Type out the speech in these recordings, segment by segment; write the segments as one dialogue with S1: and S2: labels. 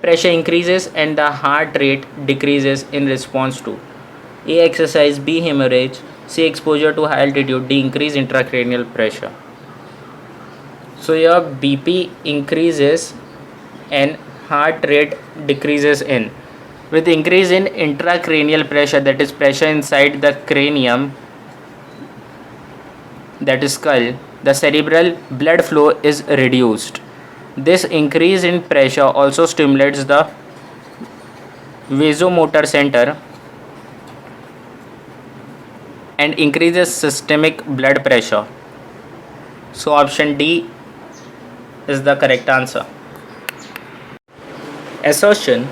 S1: Pressure increases and the heart rate decreases in response to A. Exercise, B. Hemorrhage, C. Exposure to high altitude, D. Increase intracranial pressure. So your BP increases and heart rate decreases in. With increase in intracranial pressure, that is pressure inside the cranium, that is skull, the cerebral blood flow is reduced. This increase in pressure also stimulates the vasomotor center and increases systemic blood pressure. So option D is the correct answer. Assertion: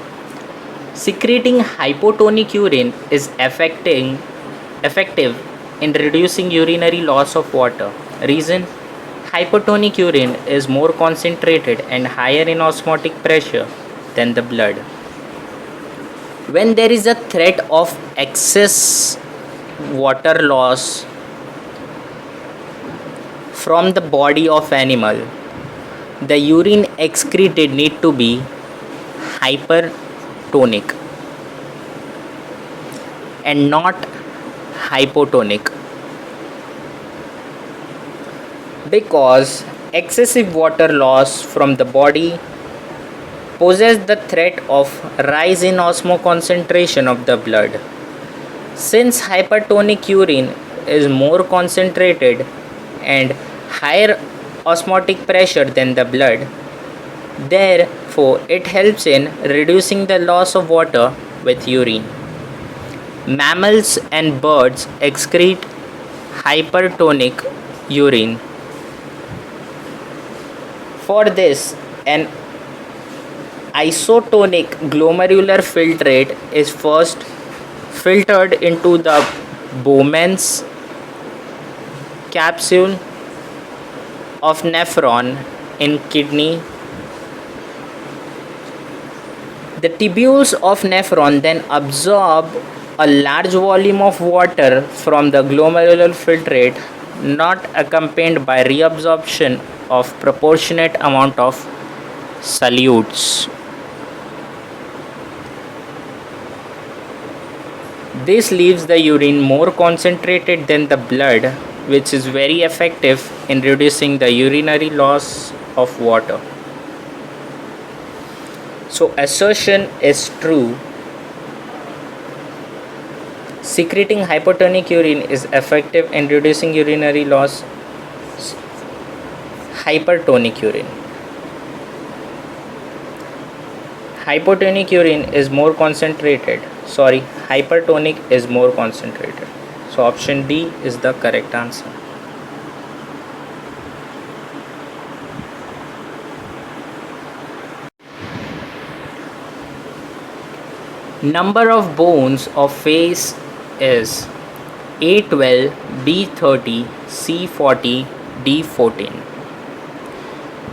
S1: secreting hypotonic urine is effective in reducing urinary loss of water. Reason: hypotonic urine is more concentrated and higher in osmotic pressure than the blood. When there is a threat of excess water loss from the body of animal, the urine excreted need to be hypertonic and not hypotonic, because excessive water loss from the body poses the threat of rise in osmoconcentration of the blood. Since hypertonic urine is more concentrated and higher osmotic pressure than the blood, therefore it helps in reducing the loss of water with urine. Mammals and birds excrete hypertonic urine. For this, an isotonic glomerular filtrate is first filtered into the Bowman's capsule of nephron in kidney. The tubules of nephron then absorb a large volume of water from the glomerular filtrate, not accompanied by reabsorption of proportionate amount of solutes. This leaves the urine more concentrated than the blood, which is very effective in reducing the urinary loss of water. So assertion is true. Secreting hypotonic urine is effective in reducing urinary loss. Hypertonic urine. Hypotonic urine is more concentrated. Hypertonic is more concentrated. So option D is the correct answer. Number of bones of face is A12, B30, C40, D14.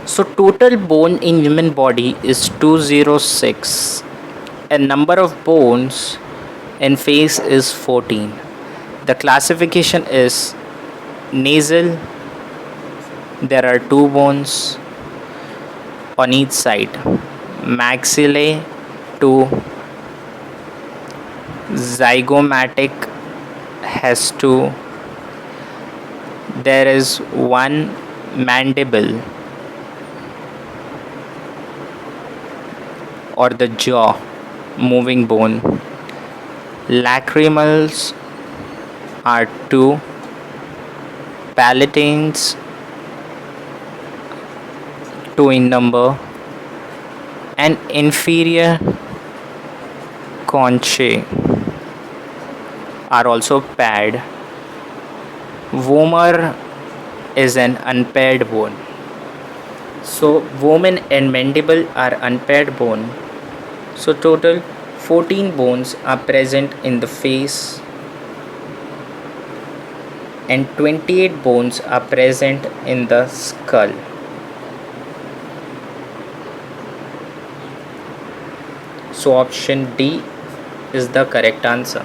S1: So total bone in human body is 206 and number of bones in face is 14. The classification is nasal. There are 2 bones on each side. Maxillae 2. Zygomatic has 2. There is 1 mandible or the jaw moving bone. Lacrimals are 2. Palatines 2 in number, and inferior conchae are also paired. Vomer is an unpaired bone. So vomen and mandible are unpaired bone. So total 14 bones are present in the face and 28 bones are present in the skull. So option D is the correct answer.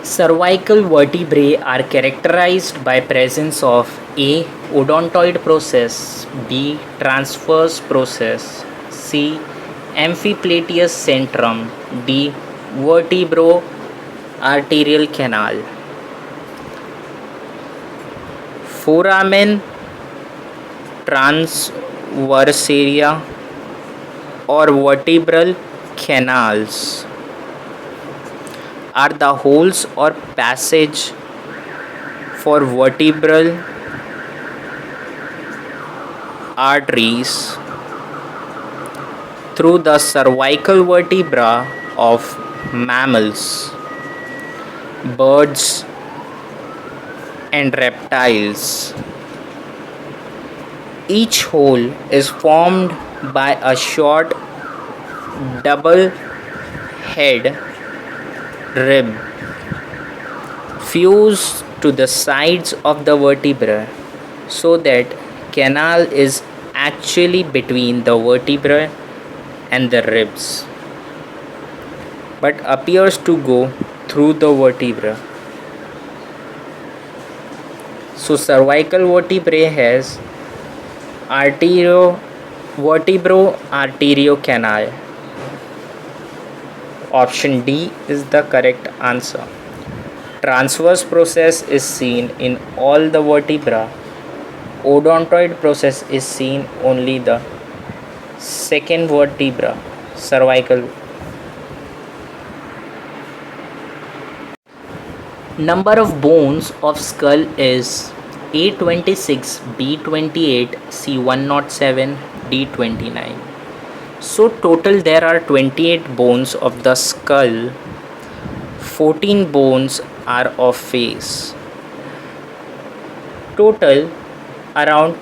S1: Cervical vertebrae are characterized by presence of A. Odontoid process. B. Transverse process. C. Amphiplatius centrum. D. Vertebro-arterial canal. Foramen transversaria or vertebral canals are the holes or passage for vertebral arteries through the cervical vertebra of mammals, birds, and reptiles. Each hole is formed by a short double head rib fused to the sides of the vertebra, so that canal is actually between the vertebra and the ribs, but appears to go through the vertebra. So cervical vertebrae has vertebro-arterio canal. Option D is the correct answer. Transverse process is seen in all the vertebra. Odontoid process is seen only the second vertebra, cervical. Number of bones of skull is A26, B28, C107, D29. So total there are 28 bones of the skull. 14 bones are of face. Total around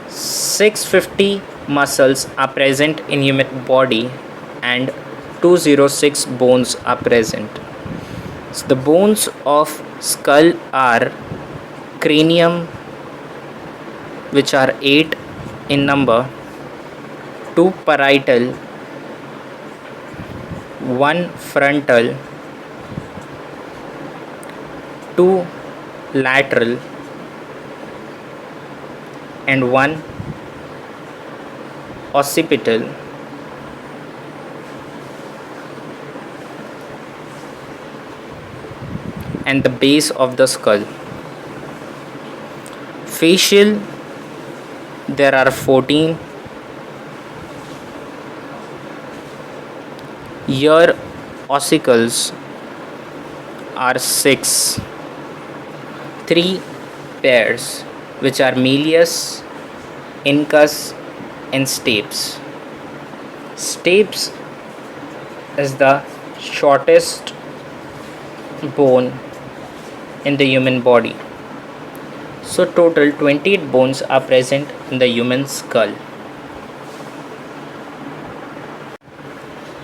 S1: 650 muscles are present in human body and 206 bones are present. So the bones of skull are cranium, which are 8 in number, 2 parietal, 1 frontal, 2 lateral, and 1 occipital. And the base of the skull. Facial, there are 14. Ear ossicles are 6. 3 pairs, which are malleus, incus, and stapes. Stapes is the shortest bone in the human body. So total 28 bones are present in the human skull.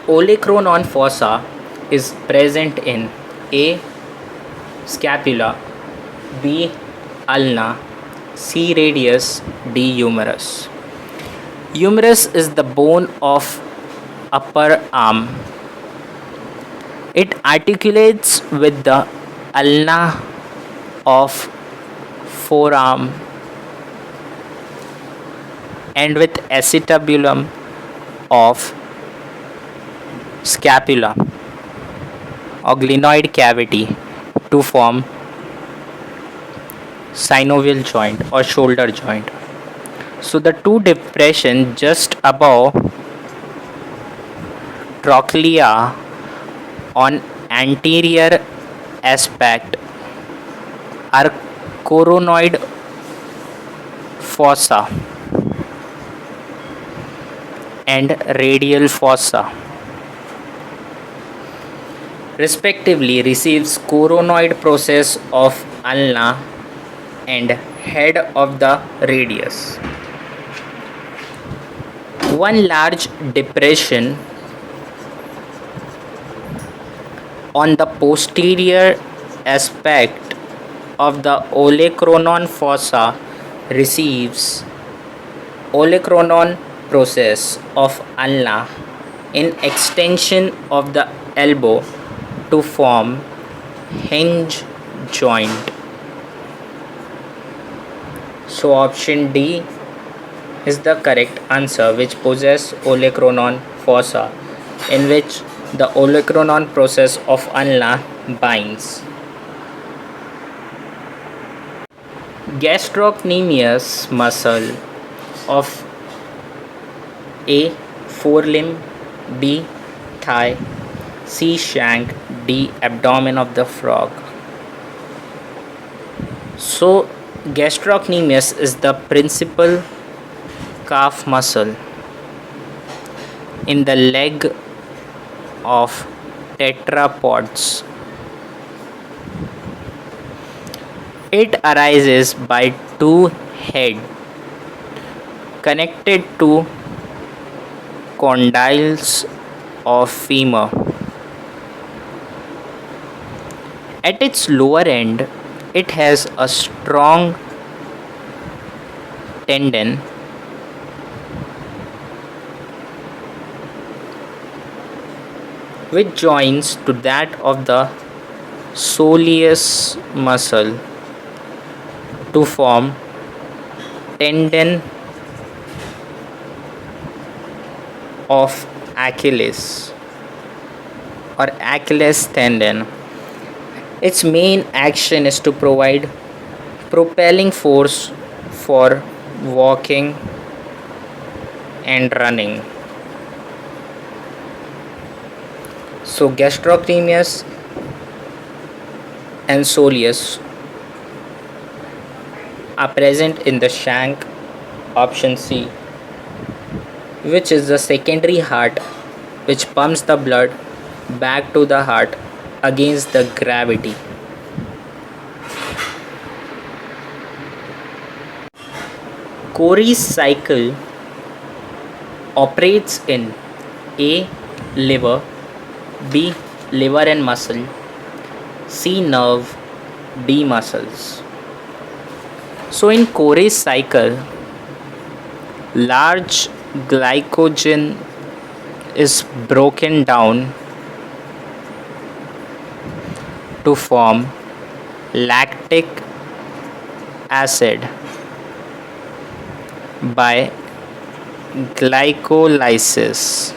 S1: Olecranon fossa is present in A. Scapula, B. Ulna, C. Radius, D. Humerus. Humerus is the bone of upper arm. It articulates with the ulna of forearm and with acetabulum of scapula or glenoid cavity to form synovial joint or shoulder joint. So the two depression just above trochlea on anterior aspect are coronoid fossa and radial fossa, respectively receives coronoid process of ulna and head of the radius. One large depression on the posterior aspect of the olecranon fossa receives olecranon process of ulna in extension of the elbow to form hinge joint. So option D is the correct answer, which possess olecranon fossa, in which the olecranon process of ulna binds. Gastrocnemius muscle of A. forelimb, B. thigh, C. shank, D. abdomen of the frog. So gastrocnemius is the principal calf muscle in the leg of tetrapods. It arises by two heads connected to condyles of femur. At its lower end, it has a strong tendon which joins to that of the soleus muscle to form tendon of Achilles or Achilles tendon. Its main action is to provide propelling force for walking and running. So gastrocnemius and soleus are present in the shank, option C, which is the secondary heart which pumps the blood back to the heart against the gravity. Cory's cycle operates in A. liver, B. liver and muscle, C. nerve, D. muscles. So in Cory's cycle, large glycogen is broken down to form lactic acid by glycolysis.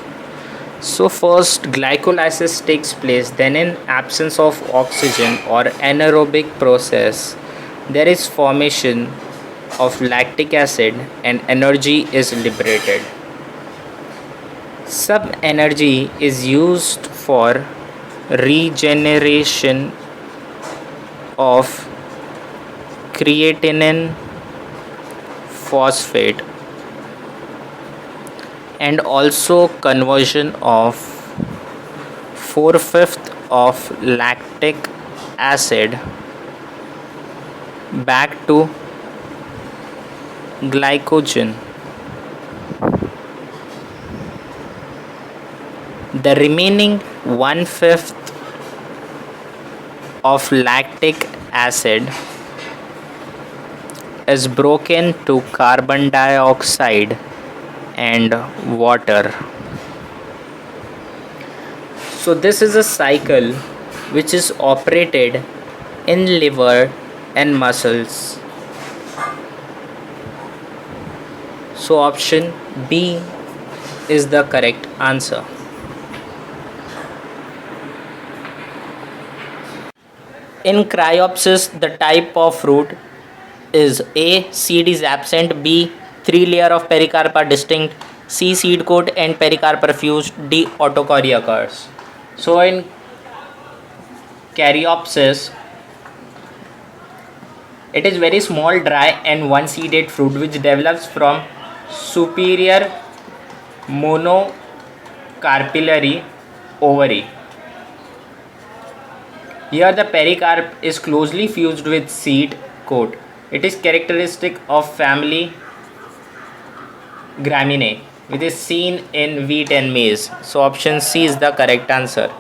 S1: So first glycolysis takes place, then in absence of oxygen or anaerobic process, there is formation of lactic acid and energy is liberated. Some energy is used for regeneration of creatinine phosphate and also conversion of 4/5 of lactic acid back to glycogen. The remaining 1/5 of lactic acid is broken to carbon dioxide and water. So this is a cycle which is operated in liver and muscles. So option B is the correct answer. In Cryopsis, the type of root is A. seed is absent, B. 3 layer of pericarp are distinct, C. seed coat and pericarp are fused, D. autocory occurs. So in Caryopsis, it is very small, dry and one seeded fruit which develops from superior monocarpillary ovary. Here the pericarp is closely fused with seed coat. It is characteristic of family Graminae, which is seen in wheat and maize. So option C is the correct answer.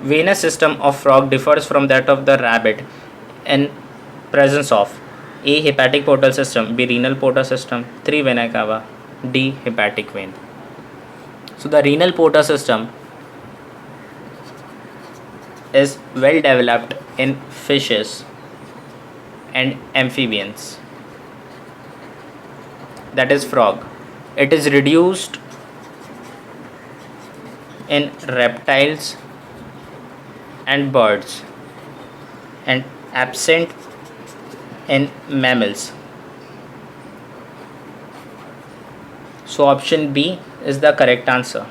S1: Venous system of frog differs from that of the rabbit in presence of A. hepatic portal system, B. renal portal system, 3. vena cava, D. hepatic vein. So the renal portal system is well developed in fishes and amphibians, that is frog. It is reduced in reptiles and birds and absent in mammals. So option B is the correct answer.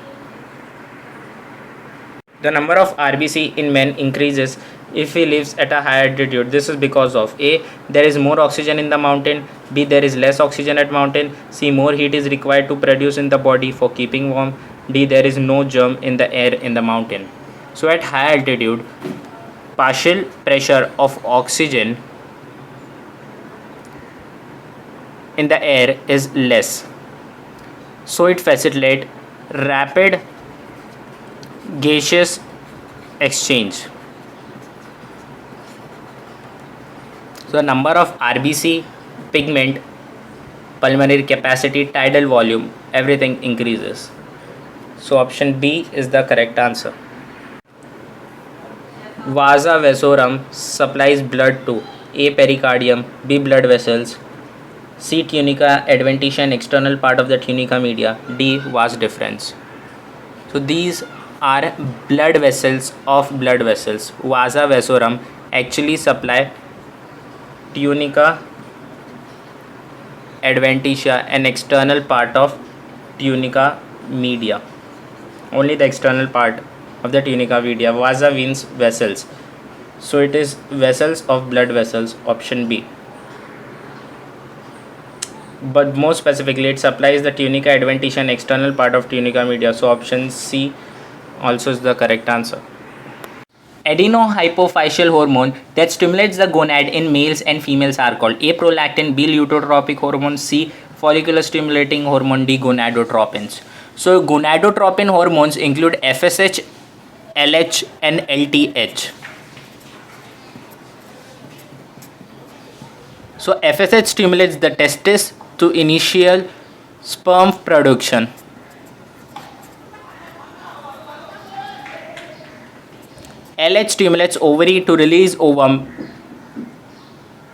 S1: The number of RBC in men increases if he lives at a higher altitude. This is because of A. There is more oxygen in the mountain. B. There is less oxygen at mountain. C. More heat is required to produce in the body for keeping warm. D. There is no germ in the air in the mountain. So at high altitude, partial pressure of oxygen in the air is less. So it facilitates rapid gaseous exchange. So the number of RBC, pigment, pulmonary capacity, tidal volume, everything increases. So option B is the correct answer. Vasa vasorum supplies blood to A. pericardium, B. blood vessels, C. tunica adventitia, an external part of the tunica media, D. vas deferens. So these are blood vessels of blood vessels. Vasa vasorum actually supply tunica adventitia, an external part of tunica media. Only the external part of the tunica media. Vasa means vessels. So it is vessels of blood vessels, option B. But more specifically, it supplies the tunica adventitia, an external part of tunica media. So option C also is the correct answer. Adenohypophyseal hormone that stimulates the gonad in males and females are called A. prolactin, B. luteotropic hormone, C. follicular stimulating hormone, D. gonadotropins. So gonadotropin hormones include FSH, LH and LTH. So FSH stimulates the testis to initial sperm production. LH stimulates ovary to release ovum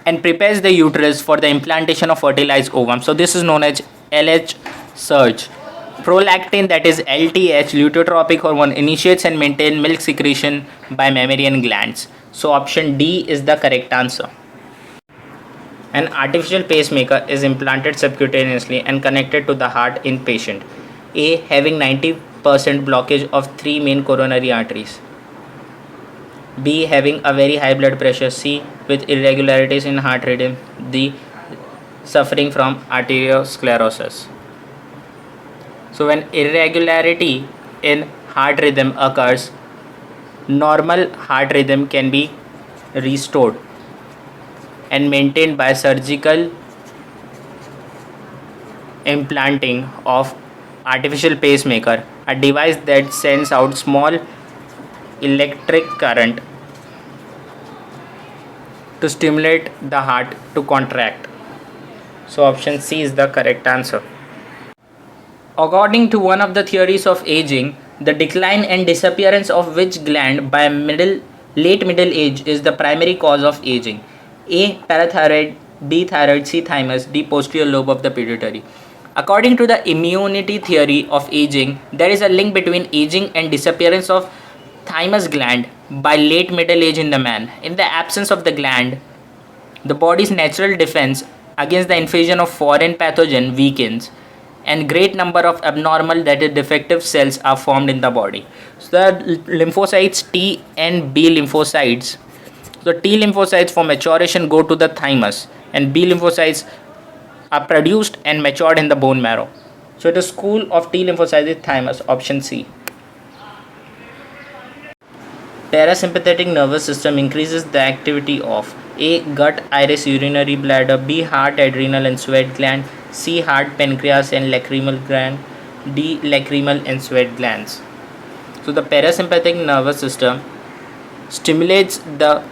S1: and prepares the uterus for the implantation of fertilized ovum. So this is known as LH surge. Prolactin, that is LTH, luteotropic hormone, initiates and maintains milk secretion by mammalian glands. So option D is the correct answer. An artificial pacemaker is implanted subcutaneously and connected to the heart in patient A. having 90% blockage of 3 main coronary arteries, B. having a very high blood pressure, C. with irregularities in heart rhythm, D. suffering from arteriosclerosis. So when irregularity in heart rhythm occurs, normal heart rhythm can be restored and maintained by surgical implanting of artificial pacemaker, a device that sends out small electric current to stimulate the heart to contract. So option C is the correct answer. According to one of the theories of aging, the decline and disappearance of which gland by late middle age is the primary cause of aging? A. parathyroid, B. thyroid, C. thymus, D. posterior lobe of the pituitary. According to the immunity theory of aging, there is a link between aging and disappearance of thymus gland by late middle age in the man. In the absence of the gland, the body's natural defense against the invasion of foreign pathogen weakens, and great number of abnormal, that is defective cells are formed in the body. So the lymphocytes T and B lymphocytes. So T lymphocytes for maturation go to the thymus, and B lymphocytes are produced and matured in the bone marrow. So the school of T lymphocytes is thymus, option C. Parasympathetic nervous system increases the activity of A. gut, iris, urinary bladder, B. heart, adrenal and sweat gland, C. heart, pancreas and lacrimal gland, D. lacrimal and sweat glands. So the parasympathetic nervous system stimulates the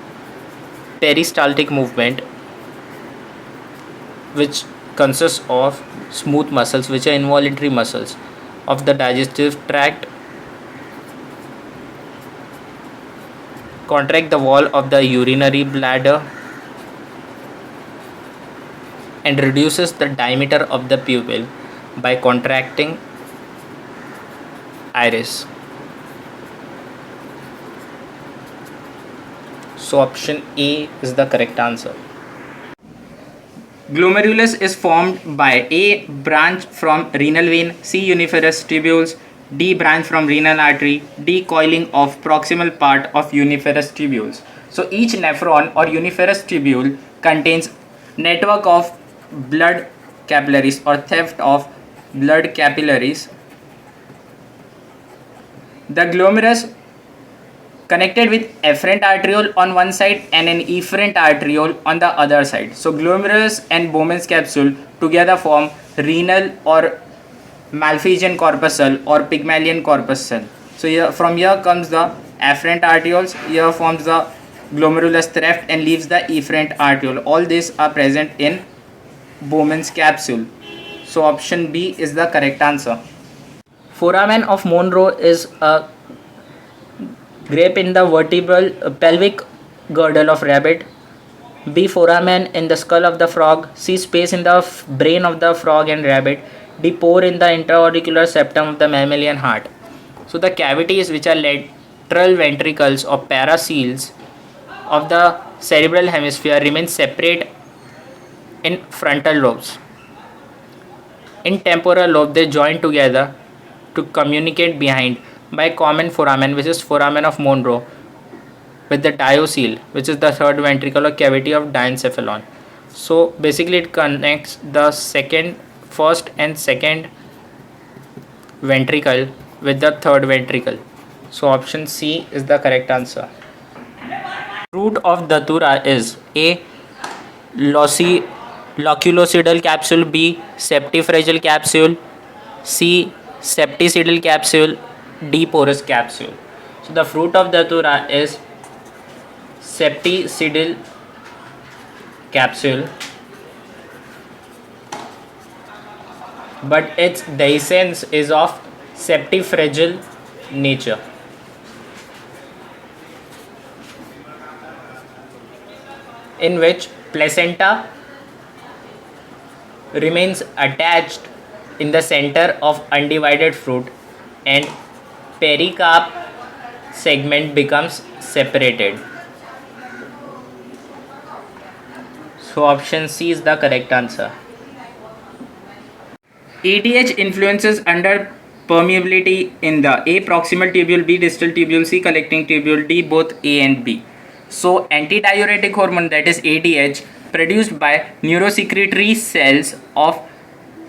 S1: peristaltic movement, which consists of smooth muscles, which are involuntary muscles of the digestive tract, contract the wall of the urinary bladder, and reduces the diameter of the pupil by contracting iris. So option A is the correct answer. Glomerulus is formed by A. branch from renal vein, C. uniferous tubules, D. branch from renal artery, D. coiling of proximal part of uniferous tubules. So each nephron or uniferous tubule contains network of blood capillaries or theft of blood capillaries. The glomerulus connected with efferent arteriole on one side and an efferent arteriole on the other side. So glomerulus and Bowman's capsule together form renal or Malpighian corpuscle or Pygmalion corpuscle. So here, from here comes the afferent arterioles, here forms the glomerulus theft and leaves the efferent arteriole. All these are present in Bowman's capsule. So option B is the correct answer. Foramen of Monro is a grape in the vertebral pelvic girdle of rabbit. B. foramen in the skull of the frog. C. space in the brain of the frog and rabbit. D. pore in the intra-auricular septum of the mammalian heart. So the cavities which are lateral ventricles or paraseals of the cerebral hemisphere remain separate in frontal lobes. In temporal lobe they join together to communicate behind by common foramen, which is foramen of Monro, with the diocele, which is the third ventricle or cavity of diencephalon. So basically it connects the first and second ventricle with the third ventricle. So option C is the correct answer. Root of Datura is A. Loculocidal capsule, B. septifragal capsule, C. septicidal capsule, D. porous capsule. So the fruit of Datura is septicidal capsule, but its dehiscence is of septifragal nature. In which placenta remains attached in the center of undivided fruit and pericarp segment becomes separated. So option C is the correct answer. ADH influences under permeability in the A. proximal tubule, B. distal tubule, C. collecting tubule, D. both A and B. So antidiuretic hormone, that is ADH, produced by neurosecretory cells of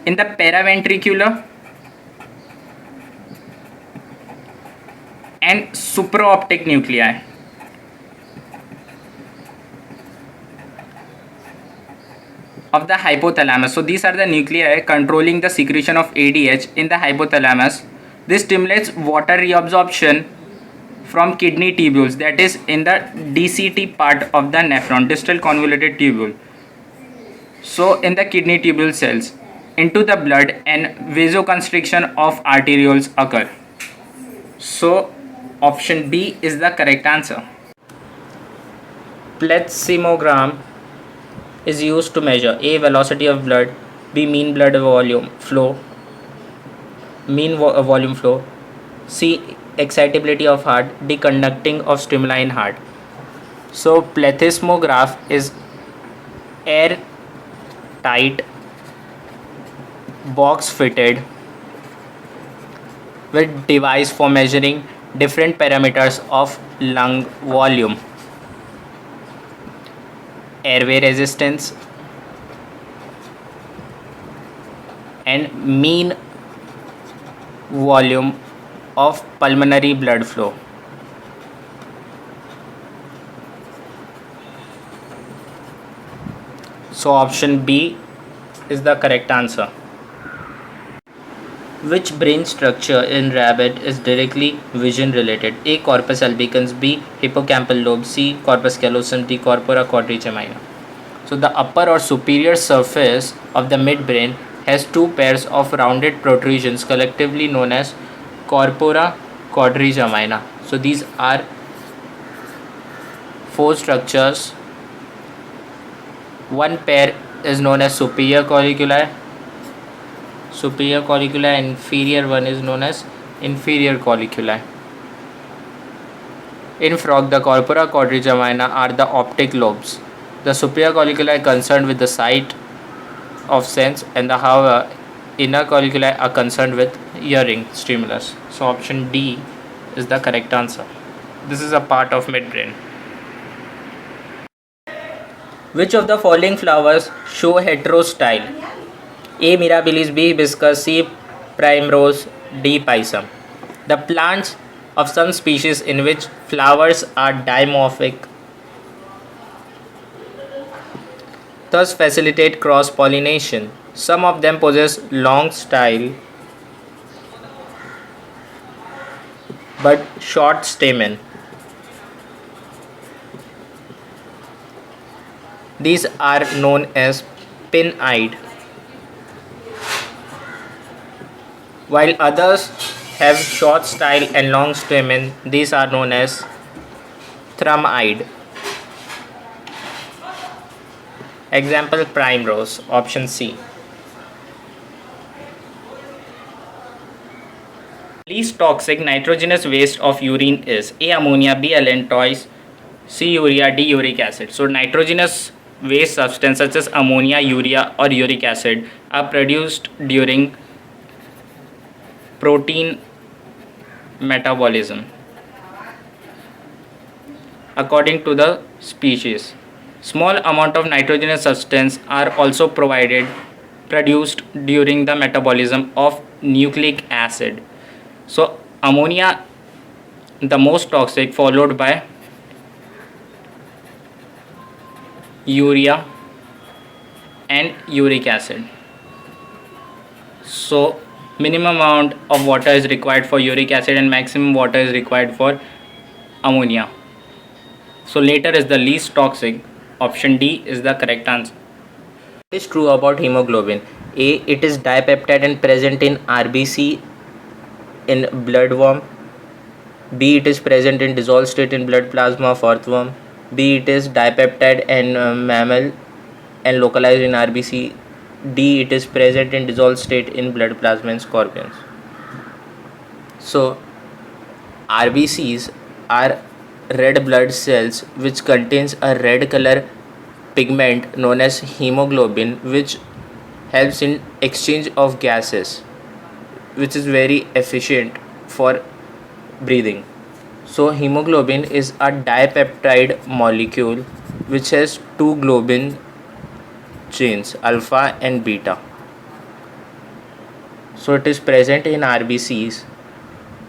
S1: in the paraventricular and supraoptic nuclei. Of the hypothalamus. So these are the nuclei controlling the secretion of ADH in the hypothalamus. This stimulates water reabsorption from kidney tubules, that is in the DCT part of the nephron, distal convoluted tubule. So in the kidney tubule cells into the blood and vasoconstriction of arterioles occur. So option B is the correct answer. Plethysmogram is used to measure A. velocity of blood, B. mean blood volume flow, volume flow, C. excitability of heart, D. conducting of stimuli in heart. So plethysmograph is air tight box fitted with device for measuring different parameters of lung volume, airway resistance, and mean volume of pulmonary blood flow. So option B is the correct answer. Which brain structure in rabbit is directly vision related? A. corpus albicans, B. hippocampal lobe, C. corpus callosum, D. corpora quadrigemina. So the upper or superior surface of the midbrain has two pairs of rounded protrusions collectively known as corpora quadrigemina. So these are four structures. One pair is known as superior colliculi. Superior colliculi, inferior one is known as inferior colliculi. In frog, the corpora quadrigemina are the optic lobes. The superior colliculi are concerned with the sight of sense, and the however inner colliculi are concerned with hearing stimulus. So option D is the correct answer. This is a part of midbrain. Which of the following flowers show heterostyle? A. Mirabilis, B. hibiscus, C. primrose, D. pisum. The plants of some species in which flowers are dimorphic thus facilitate cross pollination. Some of them possess long style but short stamen. These are known as pin-eyed, while others have short style and long stamen. These are known as thrum-eyed. Example, primrose, option C. Least toxic nitrogenous waste of urine is A. ammonia, B. allantois, C. urea, D. uric acid. So nitrogenous waste substances such as ammonia, urea or uric acid are produced during protein metabolism according to the species. Small amount of nitrogenous substance are also produced during the metabolism of nucleic acid. So ammonia the most toxic, followed by urea and uric acid. So minimum amount of water is required for uric acid and maximum water is required for ammonia. So later is the least toxic. Option D is the correct answer. What is true about hemoglobin? A. It is dipeptide and present in RBC in bloodworm. B. It is present in dissolved state in blood plasma of earthworm. B. It is dipeptide and mammal and localized in RBC. D. It is present in dissolved state in blood plasma in scorpions. So RBCs are red blood cells which contains a red color pigment known as hemoglobin, which helps in exchange of gases, which is very efficient for breathing. So hemoglobin is a dipeptide molecule which has two globin chains, alpha and beta. So it is present in RBCs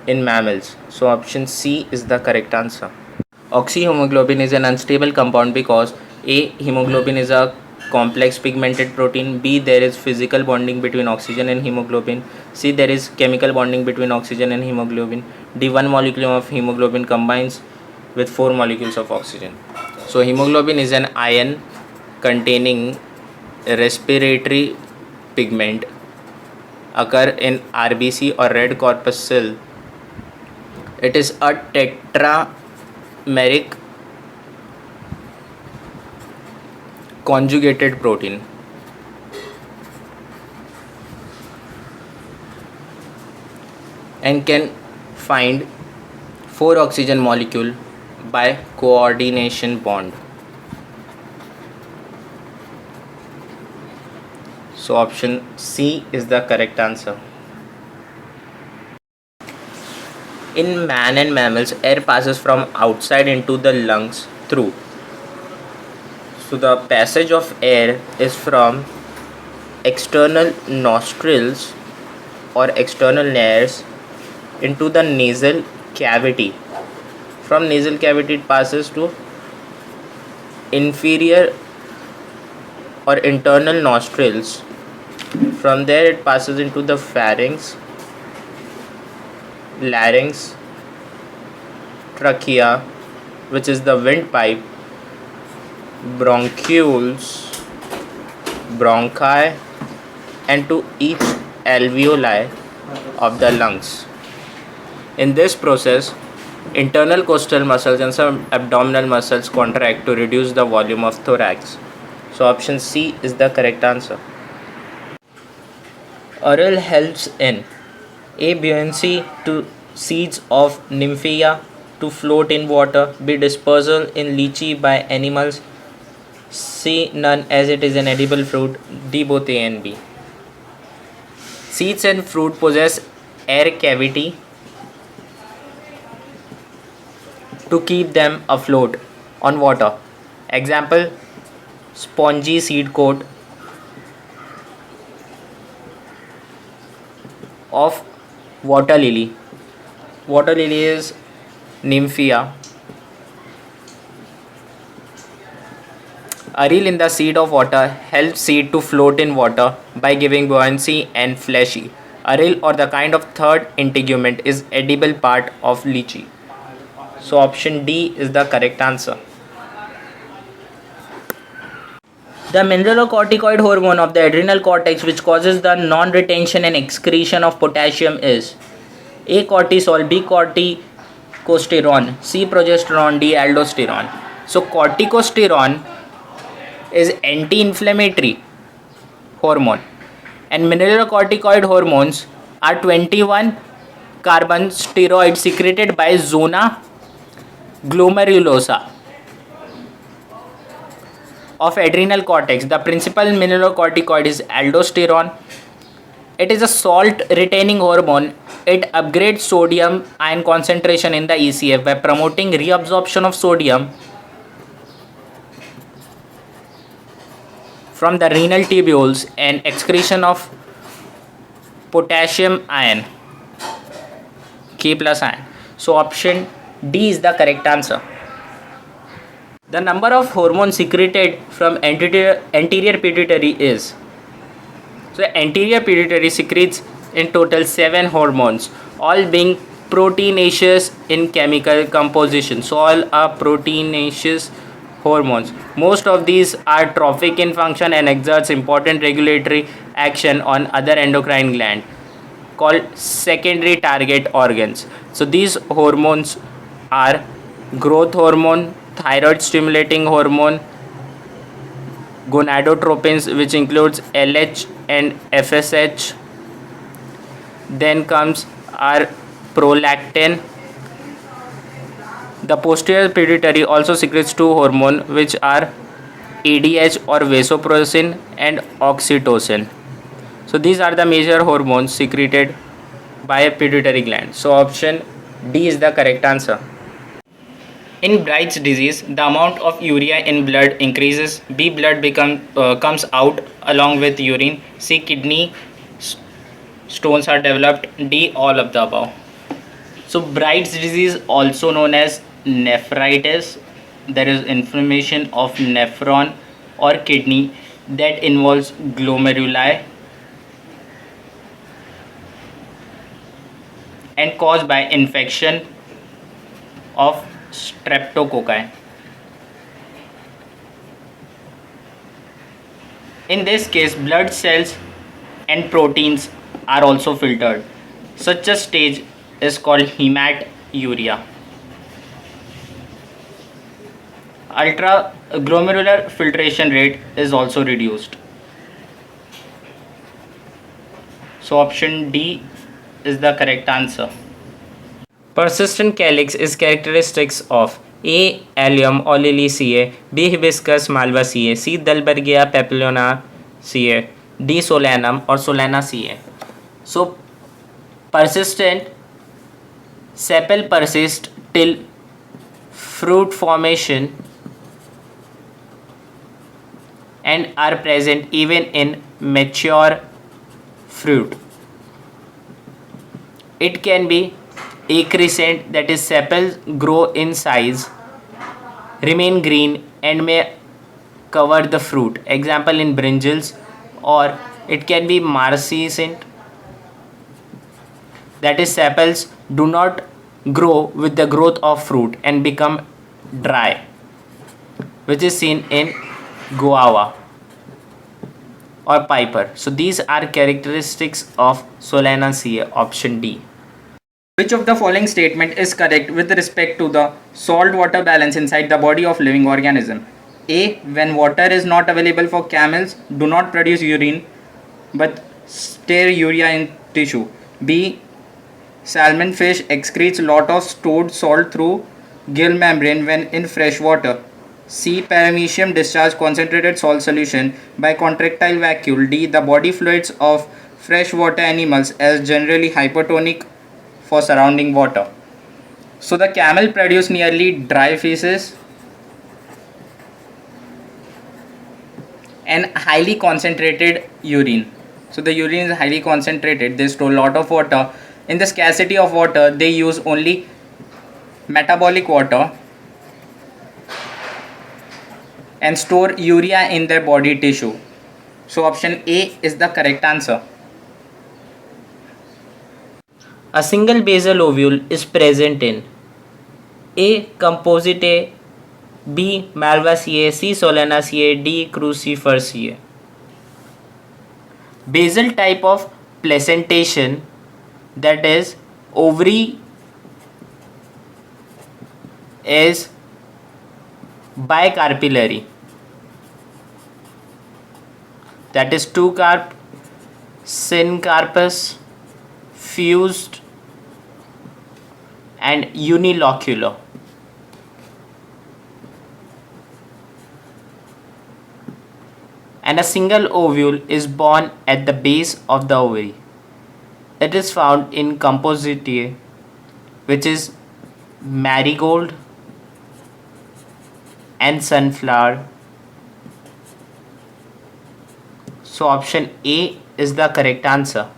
S1: in mammals. So option C is the correct answer. Oxyhemoglobin is an unstable compound because A. Hemoglobin is a complex pigmented protein. B. There is physical bonding between oxygen and hemoglobin. C. There is chemical bonding between oxygen and hemoglobin. D. One molecule of hemoglobin combines with 4 molecules of oxygen. So hemoglobin is an ion containing respiratory pigment occur in RBC or red corpus cell. It is a tetrameric conjugated protein. And can find 4 oxygen molecule by coordination bond. So option C is the correct answer. In man and mammals, air passes from outside into the lungs through. So the passage of air is from external nostrils or external nares into the nasal cavity. From nasal cavity it passes to inferior or internal nostrils. From there it passes into the pharynx, larynx, trachea, which is the windpipe, bronchioles, bronchi, and to each alveoli of the lungs. In this process, internal costal muscles and some abdominal muscles contract to reduce the volume of thorax. So option C is the correct answer. Oral helps in A. Buoyancy to seeds of nymphea to float in water. B. Dispersal in lychee by animals. C. None, as it is an edible fruit. D. Both A and B. Seeds and fruit possess air cavity to keep them afloat on water. Example, spongy seed coat of water lily. Water lily is nymphea. A reel in the seed of water helps seed to float in water by giving buoyancy and fleshy. A reel or the kind of third integument is edible part of lychee. So option D is the correct answer. The mineralocorticoid hormone of the adrenal cortex which causes the non-retention and excretion of potassium is A. Cortisol, B. Corticosterone, C. Progesterone, D. Aldosterone. So corticosterone is anti-inflammatory hormone and mineralocorticoid hormones are 21 carbon steroids secreted by zona glomerulosa of adrenal cortex. The principal mineralocorticoid is aldosterone. It is a salt retaining hormone. It upgrades sodium ion concentration in the ECF by promoting reabsorption of sodium from the renal tubules and excretion of potassium ion, K plus ion. So option D is the correct answer. The number of hormones secreted from anterior pituitary is, so anterior pituitary secretes in total 7 hormones, all being proteinaceous in chemical composition. So all are proteinaceous hormones. Most of these are trophic in function and exerts important regulatory action on other endocrine gland called secondary target organs. So these hormones are growth hormone, thyroid stimulating hormone, gonadotropins which includes LH and FSH. Then comes our prolactin. The posterior pituitary also secretes 2 hormones which are ADH or vasopressin and oxytocin. So these are the major hormones secreted by a pituitary gland. So option D is the correct answer. In Bright's disease, the amount of urea in blood increases. B. Blood comes out along with urine. C. Kidney stones are developed. D. All of the above. So Bright's disease, also known as nephritis, there is inflammation of nephron or kidney that involves glomeruli and caused by infection of streptococci. In this case, blood cells and proteins are also filtered. Such a stage is called hematuria. Ultraglomerular filtration rate is also reduced. So option D is the correct answer. Persistent calyx is characteristics of A. Allium or Liliaceae, B. Hibiscus malvaceae, C. Dalbergia papilionaceae, D. Solanum or Solanaceae. So persistent sepal persist till fruit formation and are present even in mature fruit. It can be acrescent, that is sepals grow in size, remain green and may cover the fruit. Example in brinjals. Or it can be marcescent, that is sepals do not grow with the growth of fruit and become dry, which is seen in guava or piper. So these are characteristics of Solanaceae. Option D. Which of the following statement is correct with respect to the salt water balance inside the body of living organism? A. When water is not available for camels, do not produce urine but stir urea in tissue. B. Salmon fish excretes lot of stored salt through gill membrane when in fresh water. C. Paramecium discharge concentrated salt solution by contractile vacuole. D. The body fluids of freshwater animals as generally hypertonic for surrounding water. So the camel produce nearly dry feces and highly concentrated urine. So the urine is highly concentrated. They store a lot of water. In the scarcity of water, they use only metabolic water and store urea in their body tissue. So option A is the correct answer. A single basal ovule is present in A. Compositae, B. Malvaceae, C. Solanaceae, D. Cruciferaceae. Basal type of placentation, that is ovary, is bicarpillary, that is two carp, syncarpous, fused and unilocular. And a single ovule is born at the base of the ovary. It is found in Compositae, which is marigold and sunflower. So option A is the correct answer.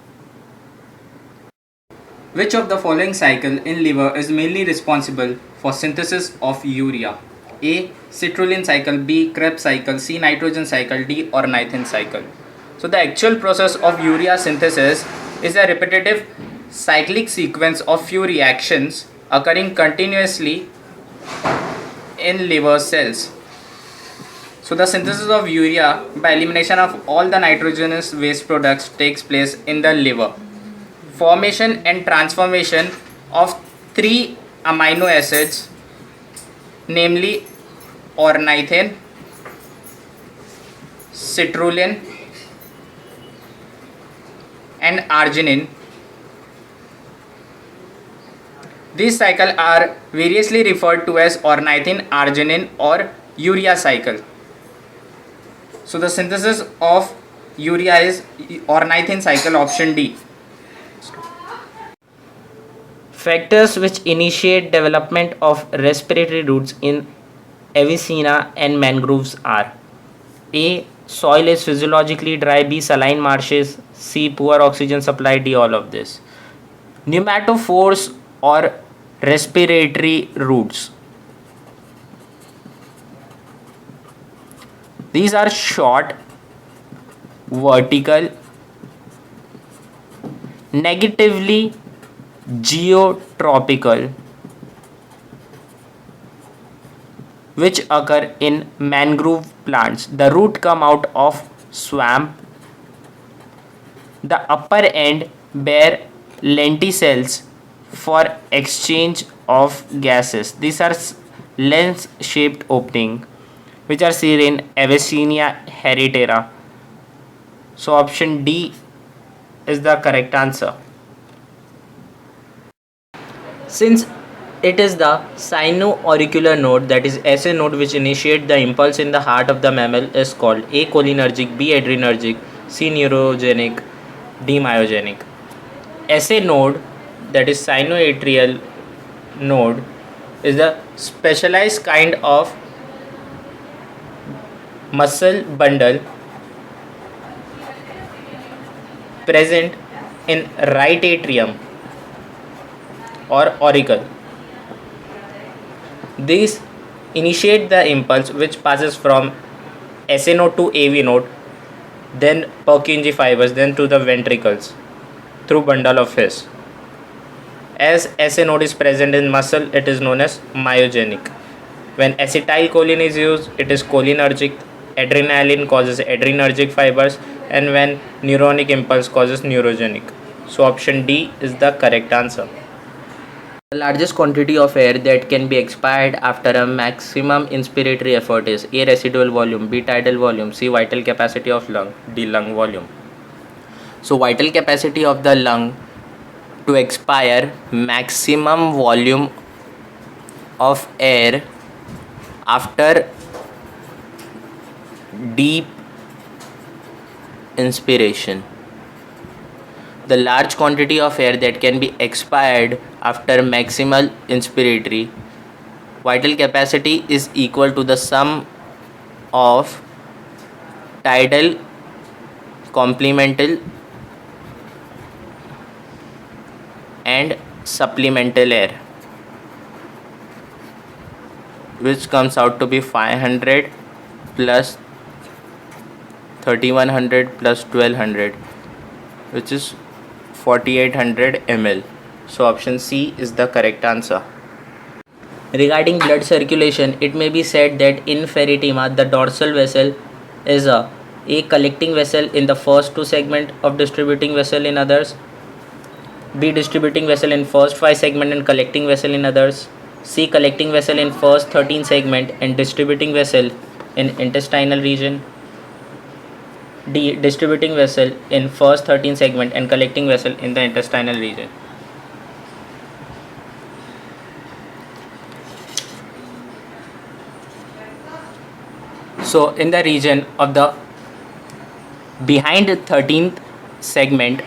S1: Which of the following cycle in liver is mainly responsible for synthesis of urea? A. Citrulline cycle, B. Krebs cycle, C. Nitrogen cycle, D. Ornithine cycle. So the actual process of urea synthesis is a repetitive cyclic sequence of few reactions occurring continuously in liver cells. So the synthesis of urea by elimination of all the nitrogenous waste products takes place in the liver. Formation and transformation of three amino acids, namely ornithine, citrulline and arginine. These cycles are variously referred to as ornithine, arginine or urea cycle. So the synthesis of urea is ornithine cycle, option D. Factors which initiate development of respiratory roots in Avicenna and mangroves are A. Soil is physiologically dry, B. Saline marshes, C. Poor oxygen supply, D. All of this. Pneumatophores or respiratory roots. These are short, vertical, negatively geotropical, which occur in mangrove plants. The root come out of swamp. The upper end bear lenticels for exchange of gases. These are lens shaped opening which are seen in Avicenna hereditary. So option D is the correct answer. Since it is the sino-auricular node, that is SA node, which initiates the impulse in the heart of the mammal, is called A. cholinergic, B. adrenergic, C. neurogenic, D. myogenic. SA node, that is sinoatrial node, is the specialized kind of muscle bundle present in right atrium or auricle. These initiate the impulse which passes from SA node to AV node, then Purkinje fibers, then to the ventricles through bundle of His. As SA node is present in muscle, it is known as myogenic. When acetylcholine is used, it is cholinergic. Adrenaline causes adrenergic fibers, and when neuronic impulse causes neurogenic. So option D is the correct answer. The largest quantity of air that can be expired after a maximum inspiratory effort is A. Residual volume, B. Tidal volume, C. Vital capacity of lung, D. Lung volume. So vital capacity of the lung to expire maximum volume of air after deep inspiration. The large quantity of air that can be expired after maximal inspiratory vital capacity is equal to the sum of tidal, complemental and supplemental air, which comes out to be 500 plus 3100 plus 1200, which is 4800 ml. So option C is the correct answer. Regarding blood circulation, it may be said that in ferritima, the dorsal vessel is a collecting vessel in the first two segment of distributing vessel in others, B distributing vessel in first 5 segment and collecting vessel in others, C collecting vessel in first 13 segment and distributing vessel in intestinal region, D distributing vessel in first 13 segment and collecting vessel in the intestinal region. So in the region of the behind the 13th segment,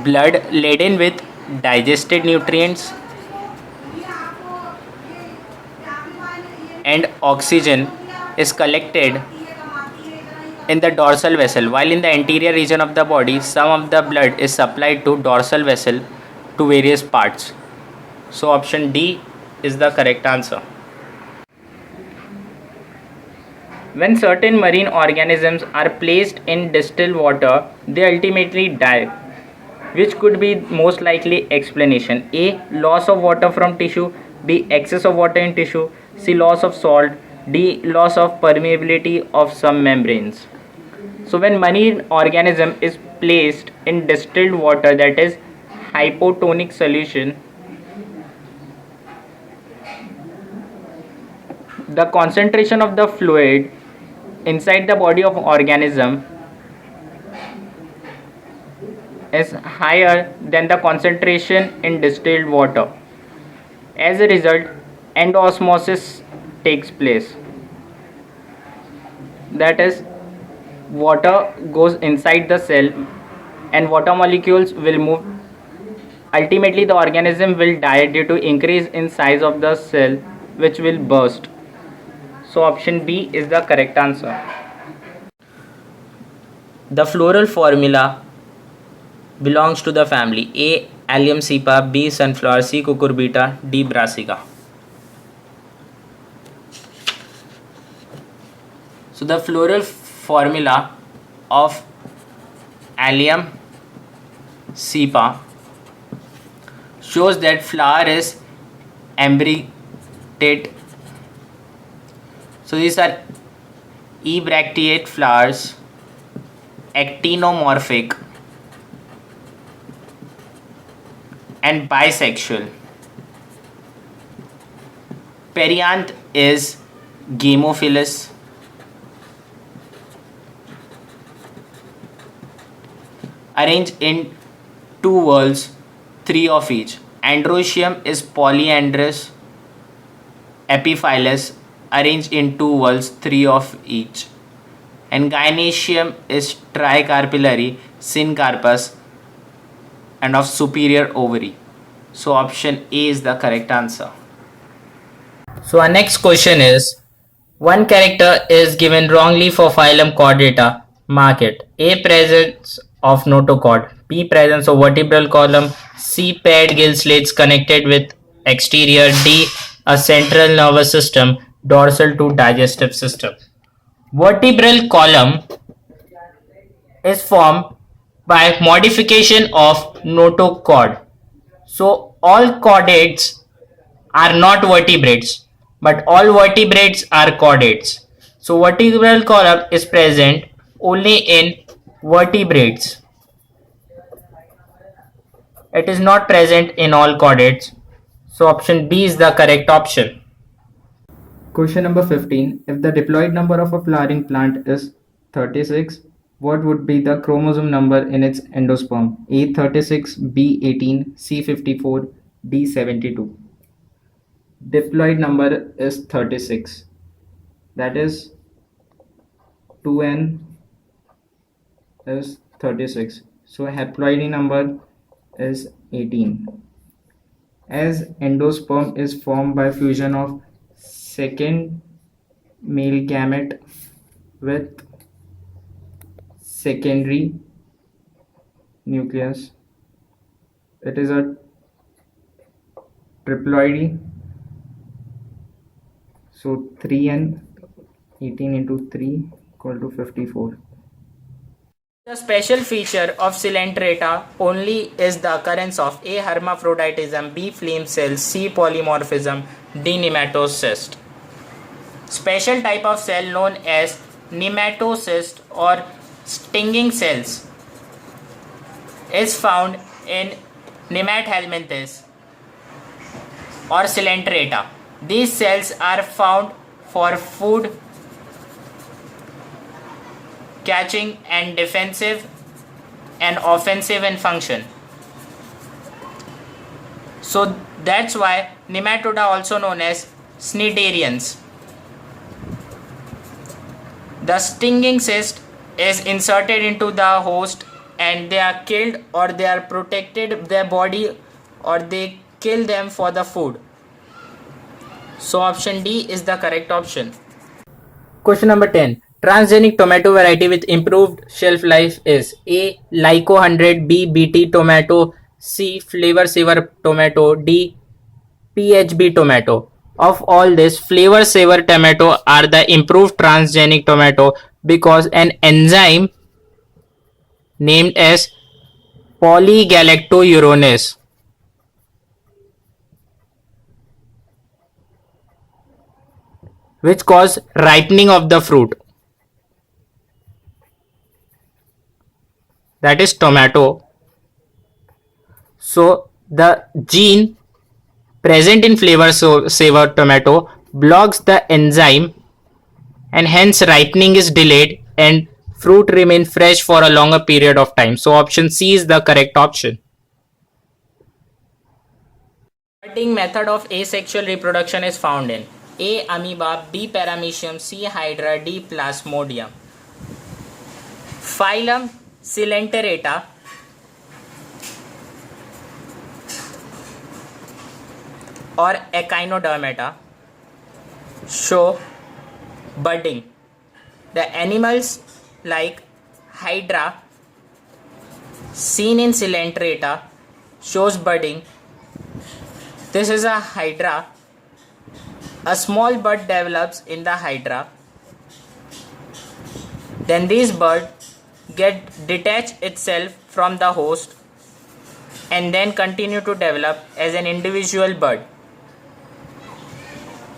S1: blood laden with digested nutrients and oxygen is collected in the dorsal vessel, while in the anterior region of the body some of the blood is supplied to dorsal vessel to various parts. So option D is the correct answer. When certain marine organisms are placed in distilled water, they ultimately die. Which could be most likely explanation? A. Loss of water from tissue, B. Excess of water in tissue, C. Loss of salt, D. Loss of permeability of some membranes. So when marine organism is placed in distilled water, that is hypotonic solution, the concentration of the fluid inside the body of organism is higher than the concentration in distilled water. As a result, endosmosis takes place. That is, water goes inside the cell and water molecules will move. Ultimately, the organism will die due to increase in size of the cell, which will burst. So option B is the correct answer. The floral formula belongs to the family A. Allium cepa, B. Sunflower, C. Cucurbita, D. Brassica. So the floral formula of Allium cepa shows that flower is imbricate. So these are ebracteate flowers, actinomorphic and bisexual. Perianth is gamophilous. Arranged in two whorls, 3 of each. Androecium is polyandrous, epiphyllous, arranged in two whorls, 3 of each. And Gynoecium is tricarpillary, syncarpous and of superior ovary. So option A is the correct answer. So our next question is, one character is given wrongly for phylum Chordata. Mark it. A. Presence of notochord. B. Presence of vertebral column. C. Paired gill slits connected with exterior. D. A central nervous system dorsal to digestive system. Vertebral column is formed by modification of notochord. So all chordates are not vertebrates, but all vertebrates are chordates. So vertebral column is present only in vertebrates. It is not present in all chordates. So option B is the correct option.
S2: Question number 15. If the diploid number of a flowering plant is 36, what would be the chromosome number in its endosperm? A 36, B 18, C 54, D 72. Diploid number is 36. That is 2n is 36. So haploid number is 18. As endosperm is formed by fusion of second male gamete with secondary nucleus, it is a triploidy. So 3n 18 into 3 equal to 54.
S1: The special feature of Coelenterata only is the occurrence of A. hermaphroditism, B. flame cells, C. polymorphism, D. nematocyst. Special type of cell known as nematocyst or stinging cells is found in Nemathelminthes or Coelenterata. These cells are found for food catching and defensive and offensive in function. So that's why nematoda also known as cnidarians. The stinging cyst is inserted into the host and they are killed or they are protected their body or they kill them for the food. So option D is the correct option. Question number 10. Transgenic tomato variety with improved shelf life is A. Lyco 100, B. BT tomato, C. Flavor Saver tomato, D. PHB tomato. Of all this, Flavor Saver tomato are the improved transgenic tomato because an enzyme named as polygalacturonase which cause ripening of the fruit, that is tomato. So the gene present in Flavor Saver tomato blocks the enzyme and hence ripening is delayed and fruit remain fresh for a longer period of time. So option C is the correct option. Budding method of asexual reproduction is found in A. amoeba, B. paramecium, C. hydra, D. plasmodium. Phylum Coelenterata or echinodermata show budding. The animals like hydra seen in Coelenterata shows budding. This is a hydra. A small bud develops in the hydra. Then this bud detach itself from the host and then continue to develop as an individual bud.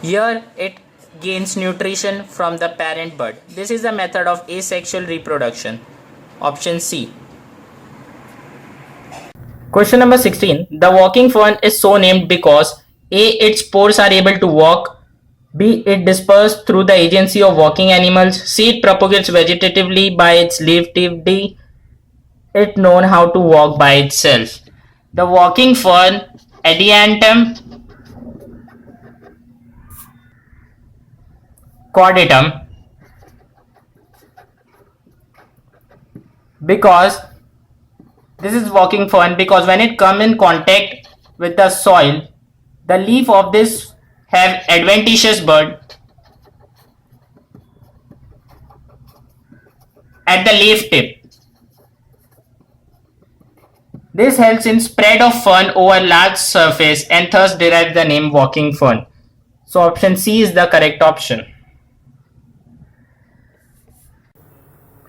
S1: Here it gains nutrition from the parent bud. This is the method of asexual reproduction. Option C. Question number 16. The walking fern is so named because A. its spores are able to walk, B. it disperses through the agency of walking animals, C. it propagates vegetatively by its leaf tip, D. it known how to walk by itself. The walking fern Adiantum cordatum, because this is walking fern because when it come in contact with the soil, the leaf of this have adventitious bud at the leaf tip. This helps in spread of fern over large surface and thus derives the name walking fern. So option C is the correct option.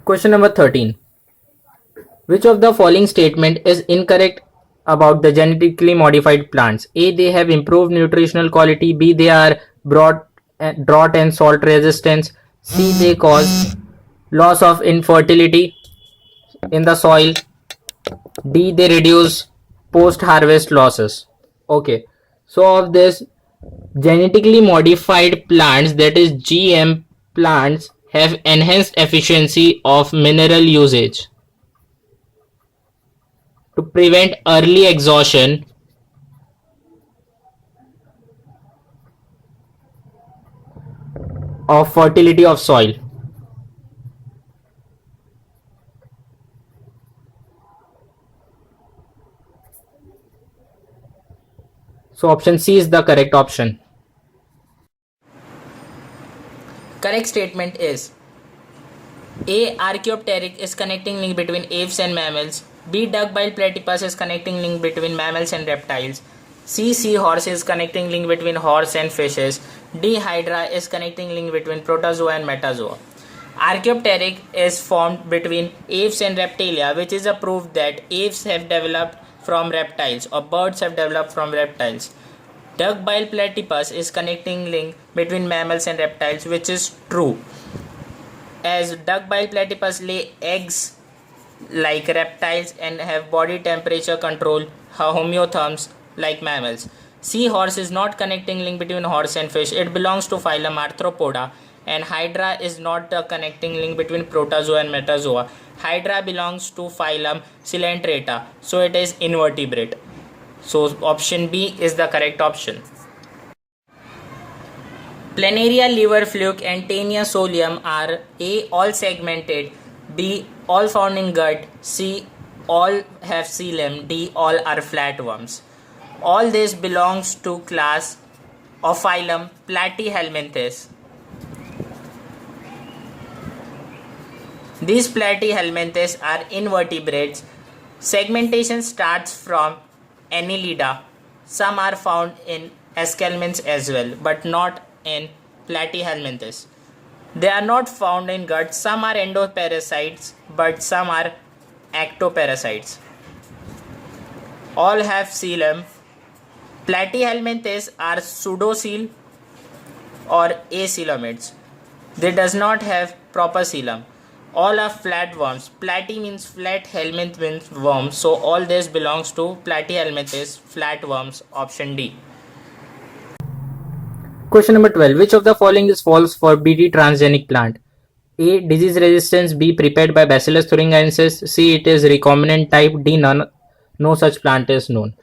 S1: Question number 13. Which of the following statement is incorrect about the genetically modified plants? A. They have improved nutritional quality. B. They are drought and salt resistance. C. They cause loss of infertility in the soil. D. They reduce post harvest losses. Okay, so of this, genetically modified plants, that is GM plants, have enhanced efficiency of mineral usage to prevent early exhaustion of fertility of soil. So option C is the correct option. Correct statement is A. Archaeopteryx is connecting link between apes and mammals. B. Duckbill platypus is connecting link between mammals and reptiles. C. Seahorse is connecting link between horse and fishes. D. Hydra is connecting link between protozoa and metazoa. Archaeopteryx is formed between apes and reptilia, which is a proof that apes have developed from reptiles or birds have developed from reptiles. Duckbill platypus is connecting link between mammals and reptiles, which is true, as duckbill platypus lay eggs like reptiles and have body temperature control homeotherms like mammals. Seahorse is not connecting link between horse and fish. It belongs to phylum Arthropoda. And Hydra is not the connecting link between protozoa and metazoa. Hydra belongs to phylum Coelenterata. So it is invertebrate. So option B is the correct option. Planaria, liver fluke, and Tania solium are A. all segmented, B. all found in gut, C. all have coelom, D. all are flatworms. All this belongs to class of phylum Platyhelminthes. These Platyhelminthes are invertebrates. Segmentation starts from Annelida. Some are found in escarpments as well, but not in Platyhelminthes. They are not found in gut. Some are endoparasites, but some are ectoparasites. All have coelom. Platyhelminthes are pseudocoel or acoelomids. They does not have proper coelom. All are flatworms. Platy means flat, helminth means worm. So all this belongs to Platyhelminthes, flatworms. Option D. Question number 12. Which of the following is false for Bt transgenic plant? A. Disease resistance. B. Prepared by Bacillus thuringiensis. C. It is recombinant type. D. No such plant is known.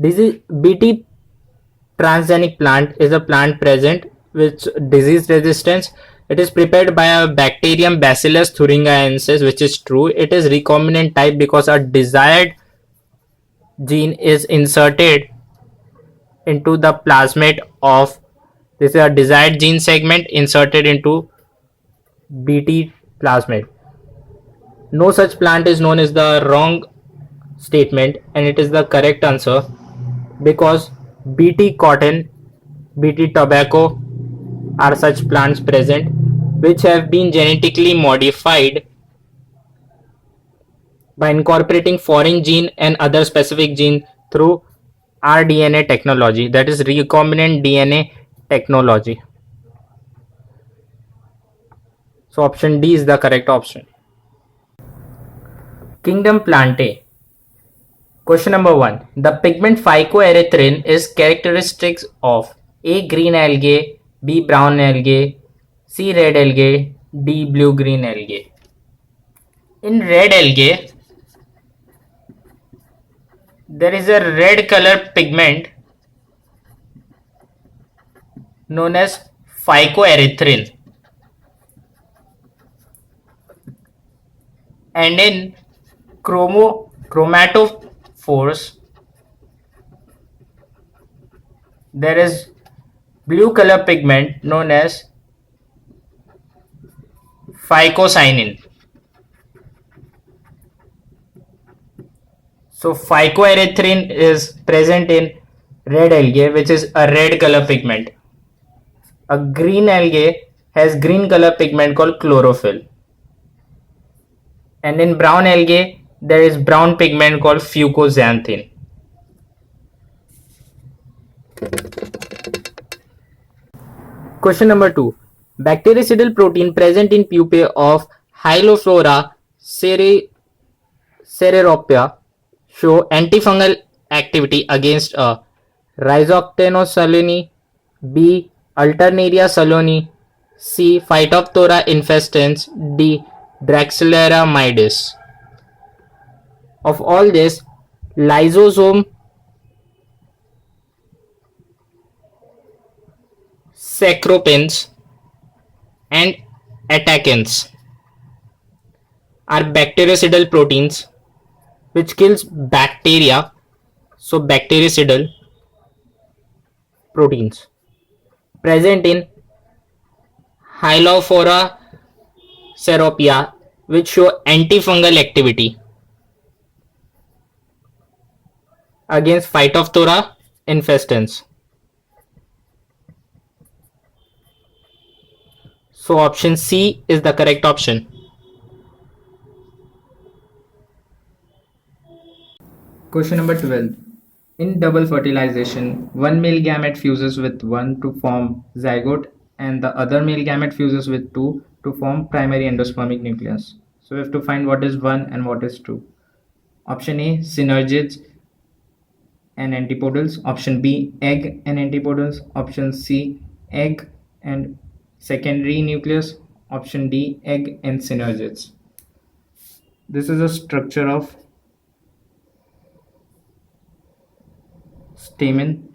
S1: Bt transgenic plant is a plant present with disease resistance. It is prepared by a bacterium Bacillus thuringiensis, which is true. It is recombinant type because a desired gene is inserted into the plasmid of this is a desired gene segment inserted into Bt plasmid. No such plant is known is the wrong statement, and it is the correct answer because Bt cotton, Bt tobacco are such plants present which have been genetically modified by incorporating foreign gene and other specific gene through rDNA technology, that is recombinant DNA technology. So option D is the correct option. Kingdom Plantae. Question number 1. The pigment phycoerythrin is characteristics of A. green algae, B. brown algae, C. red algae, D. blue-green algae. In red algae, there is a red color pigment known as phycoerythrin. And in chromatophores, there is blue color pigment known as phycocyanin. So phycoerythrin is present in red algae, which is a red color pigment. A green algae has green color pigment called chlorophyll. And in brown algae, there is brown pigment called fucoxanthin. Question number 2. Bactericidal protein present in pupae of Hylophora cereropia show antifungal activity against a Rhizocteno saloni, B. Alternaria saloni, C. Phytophthora infestans, D. Drexelera mydes. Of all this, lysosome sacropins and atacants are bactericidal proteins which kills bacteria, so bactericidal proteins present in Hylophora seropia which show antifungal activity against Phytophthora infestans. So option C is the correct option.
S2: Question number 12. In double fertilization, one male gamete fuses with one to form zygote and the other male gamete fuses with two to form primary endospermic nucleus. So we have to find what is one and what is two. Option A, synergids and antipodals. Option B, egg and antipodals. Option C, egg and secondary nucleus. Option D, egg and synergids. This is a structure of stamen,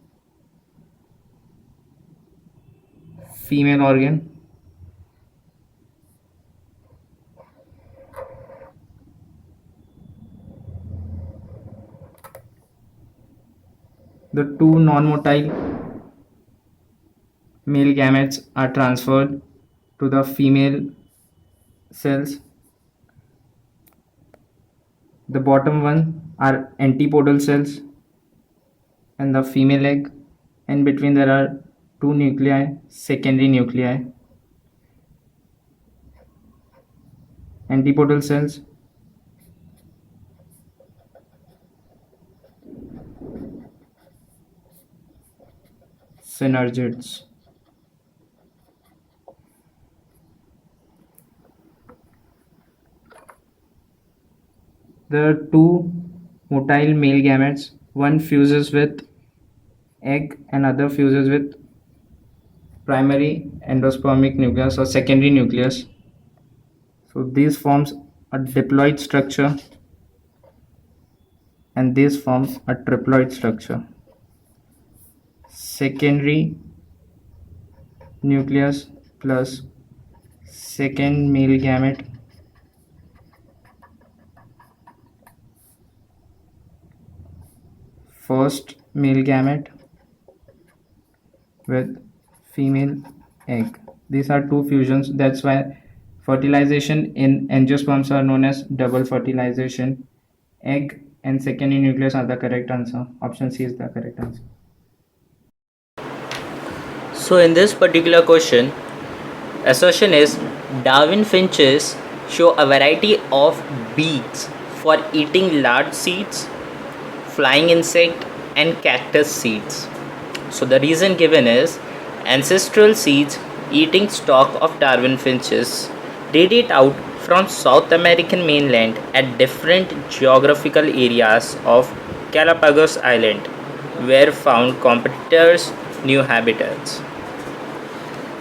S2: female organ. The two non-motile male gametes are transferred to the female cells. The bottom one are antipodal cells and the female egg. In between there are two nuclei, secondary nuclei. Antipodal cells, synergids. There are two motile male gametes. One fuses with egg and other fuses with primary endospermic nucleus or secondary nucleus. So this forms a diploid structure and this forms a triploid structure. Secondary nucleus plus second male gamete first male gamete with female egg. These are two fusions. That's why fertilization in angiosperms are known as double fertilization. Egg and secondary nucleus are the correct answer. Option C is the correct answer.
S1: So in this particular question, assertion is Darwin finches show a variety of beaks for eating large seeds, flying insect and cactus seeds. So the reason given is ancestral seeds eating stock of Darwin finches radiate out from South American mainland at different geographical areas of Galapagos Island where found competitors' new habitats.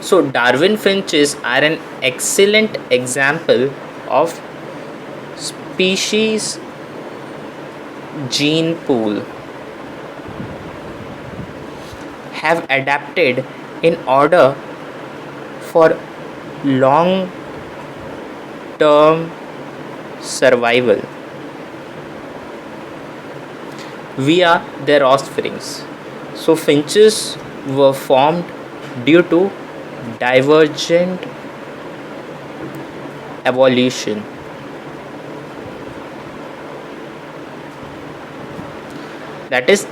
S1: So Darwin finches are an excellent example of species gene pool have adapted in order for long term survival via their offsprings. So finches were formed due to divergent evolution. That is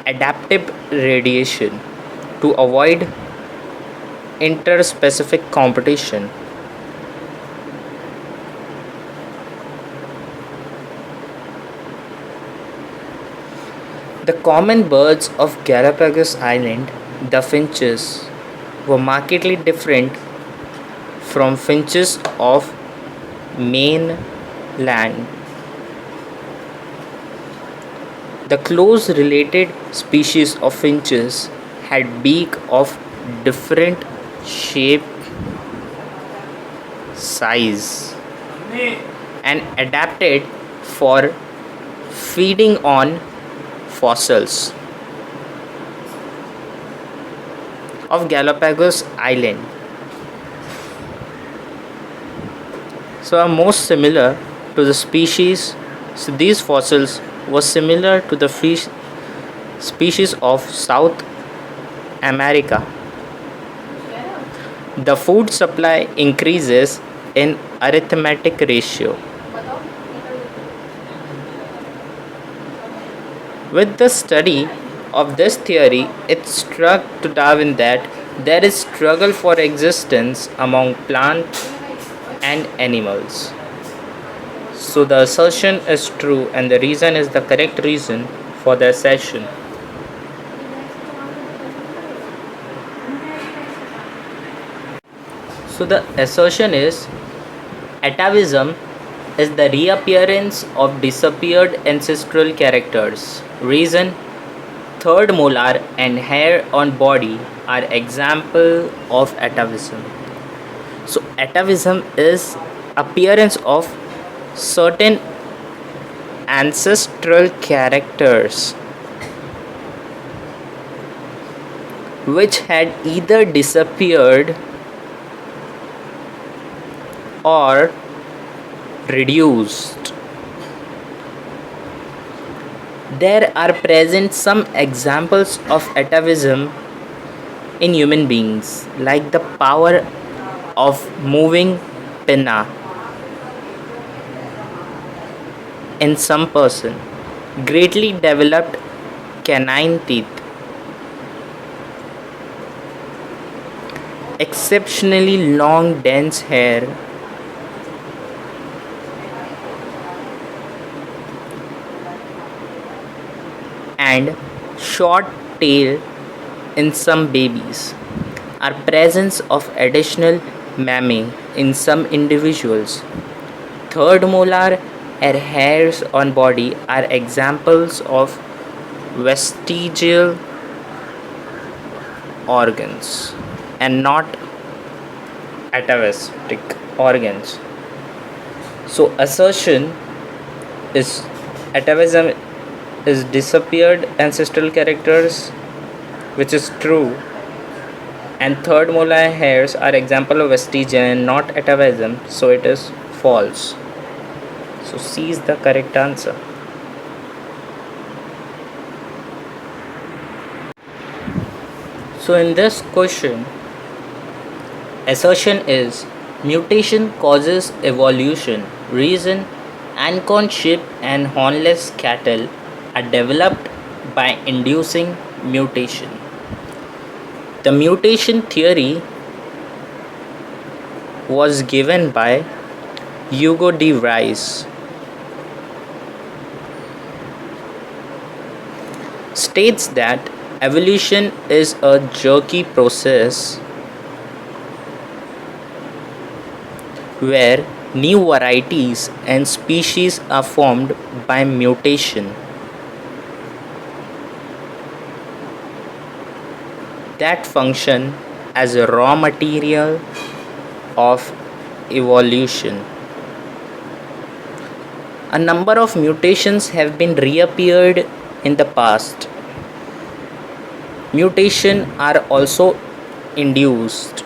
S1: adaptive radiation to avoid interspecific competition. The common birds of Galapagos Island, the finches, were markedly different from finches of mainland. The close related species of finches had beak of different shape, size, and adapted for feeding on fossils of Galapagos Island. So are most similar to the species. So these fossils were similar to the fish species of South America. The food supply increases in arithmetic ratio. With the study of this theory, it struck to Darwin that there is struggle for existence among plants and animals. So the assertion is true and the reason is the correct reason for the assertion. So the assertion is atavism is the reappearance of disappeared ancestral characters. Reason third molar and hair on body are example of atavism. So atavism is appearance of certain ancestral characters which had either disappeared or reduced. There are present some examples of atavism in human beings, like the power of moving pinna in some person, greatly developed canine teeth, exceptionally long dense hair, and short tail in some babies, are presence of additional mammae in some individuals. Third molar and hairs on body are examples of vestigial organs and not atavistic organs. So assertion is atavism is disappeared ancestral characters, which is true, and third molar hairs are example of vestigial and not atavism, so it is false. So C is the correct answer. So in this question, assertion is mutation causes evolution. Reason acorn sheep and hornless cattle are developed by inducing mutation. The mutation theory was given by Hugo de Vries. States that evolution is a jerky process where new varieties and species are formed by mutation. That function as a raw material of evolution. A number of mutations have been reappeared in the past. Mutation are also induced.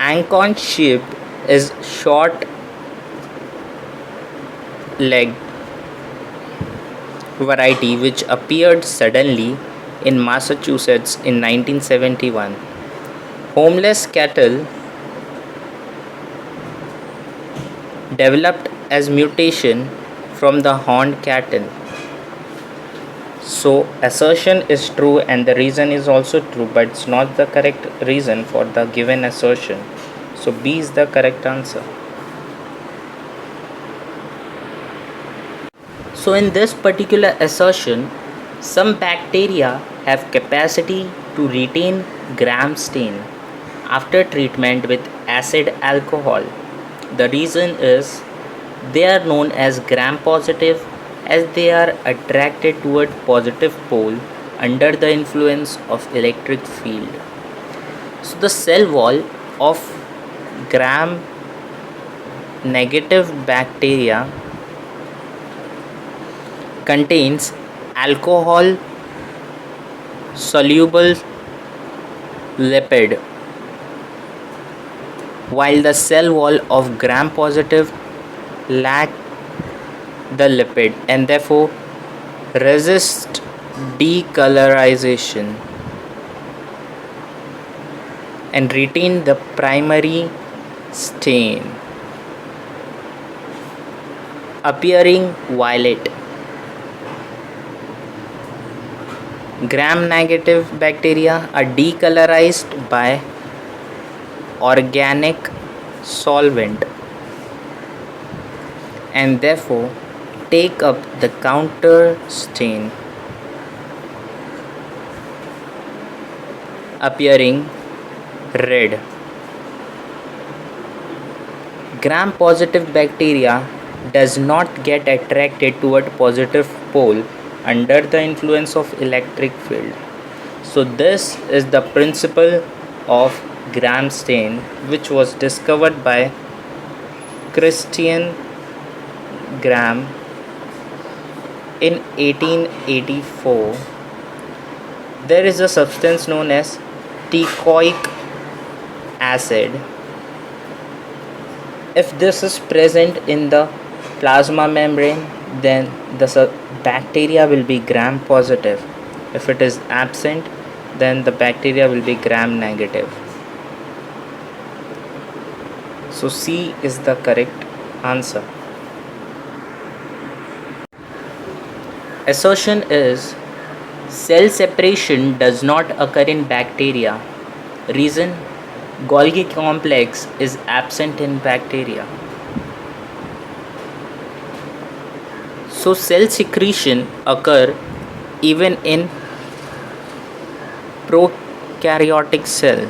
S1: Acorn sheep is short legged variety which appeared suddenly in Massachusetts in 1971. Homeless cattle developed as mutation from the horned cattle. So assertion is true and the reason is also true, but it's not the correct reason for the given assertion. So B is the correct answer. So in this particular assertion, some bacteria have capacity to retain gram stain after treatment with acid alcohol. The reason is they are known as gram positive as they are attracted toward positive pole under the influence of electric field. So the cell wall of gram negative bacteria contains alcohol soluble lipid, while the cell wall of gram positive lack the lipid and therefore resist decolorization and retain the primary stain, appearing violet. Gram negative bacteria are decolorized by organic solvent and therefore take up the counter stain, appearing red. Gram positive bacteria does not get attracted toward positive pole under the influence of electric field. So this is the principle of gram stain, which was discovered by Christian Gram in 1884. There is a substance known as teichoic acid. If this is present in the plasma membrane, then the bacteria will be gram positive. If it is absent, then the bacteria will be gram negative. So C is the correct answer. Assertion is cell separation does not occur in bacteria. Reason: Golgi complex is absent in bacteria. So cell secretion occur even in prokaryotic cell.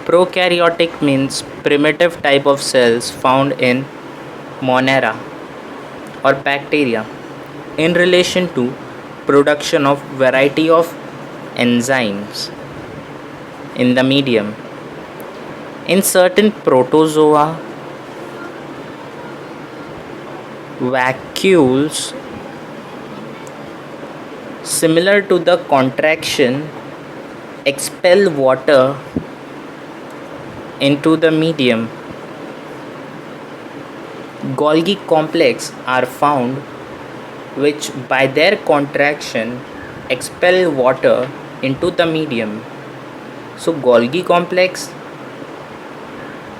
S1: Prokaryotic means primitive type of cells found in Monera or bacteria in relation to production of variety of enzymes in the medium. In certain protozoa, vacuoles similar to the contraction expel water into the medium. Golgi complex are found which by their contraction expel water into the medium. So Golgi complex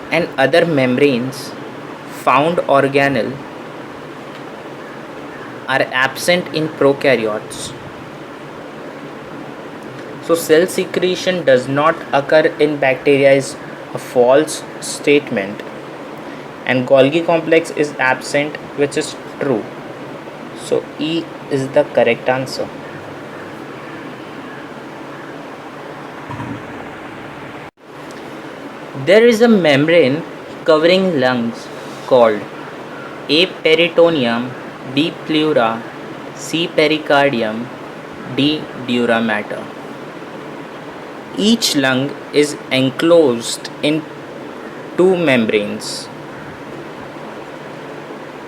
S1: and other membranes found organelle are absent in prokaryotes. So cell secretion does not occur in bacteria is a false statement, and Golgi complex is absent, which is true. So E is the correct answer. There is a membrane covering lungs called A. peritoneum, B. pleura, C. pericardium, D. dura mater. Each lung is enclosed in two membranes,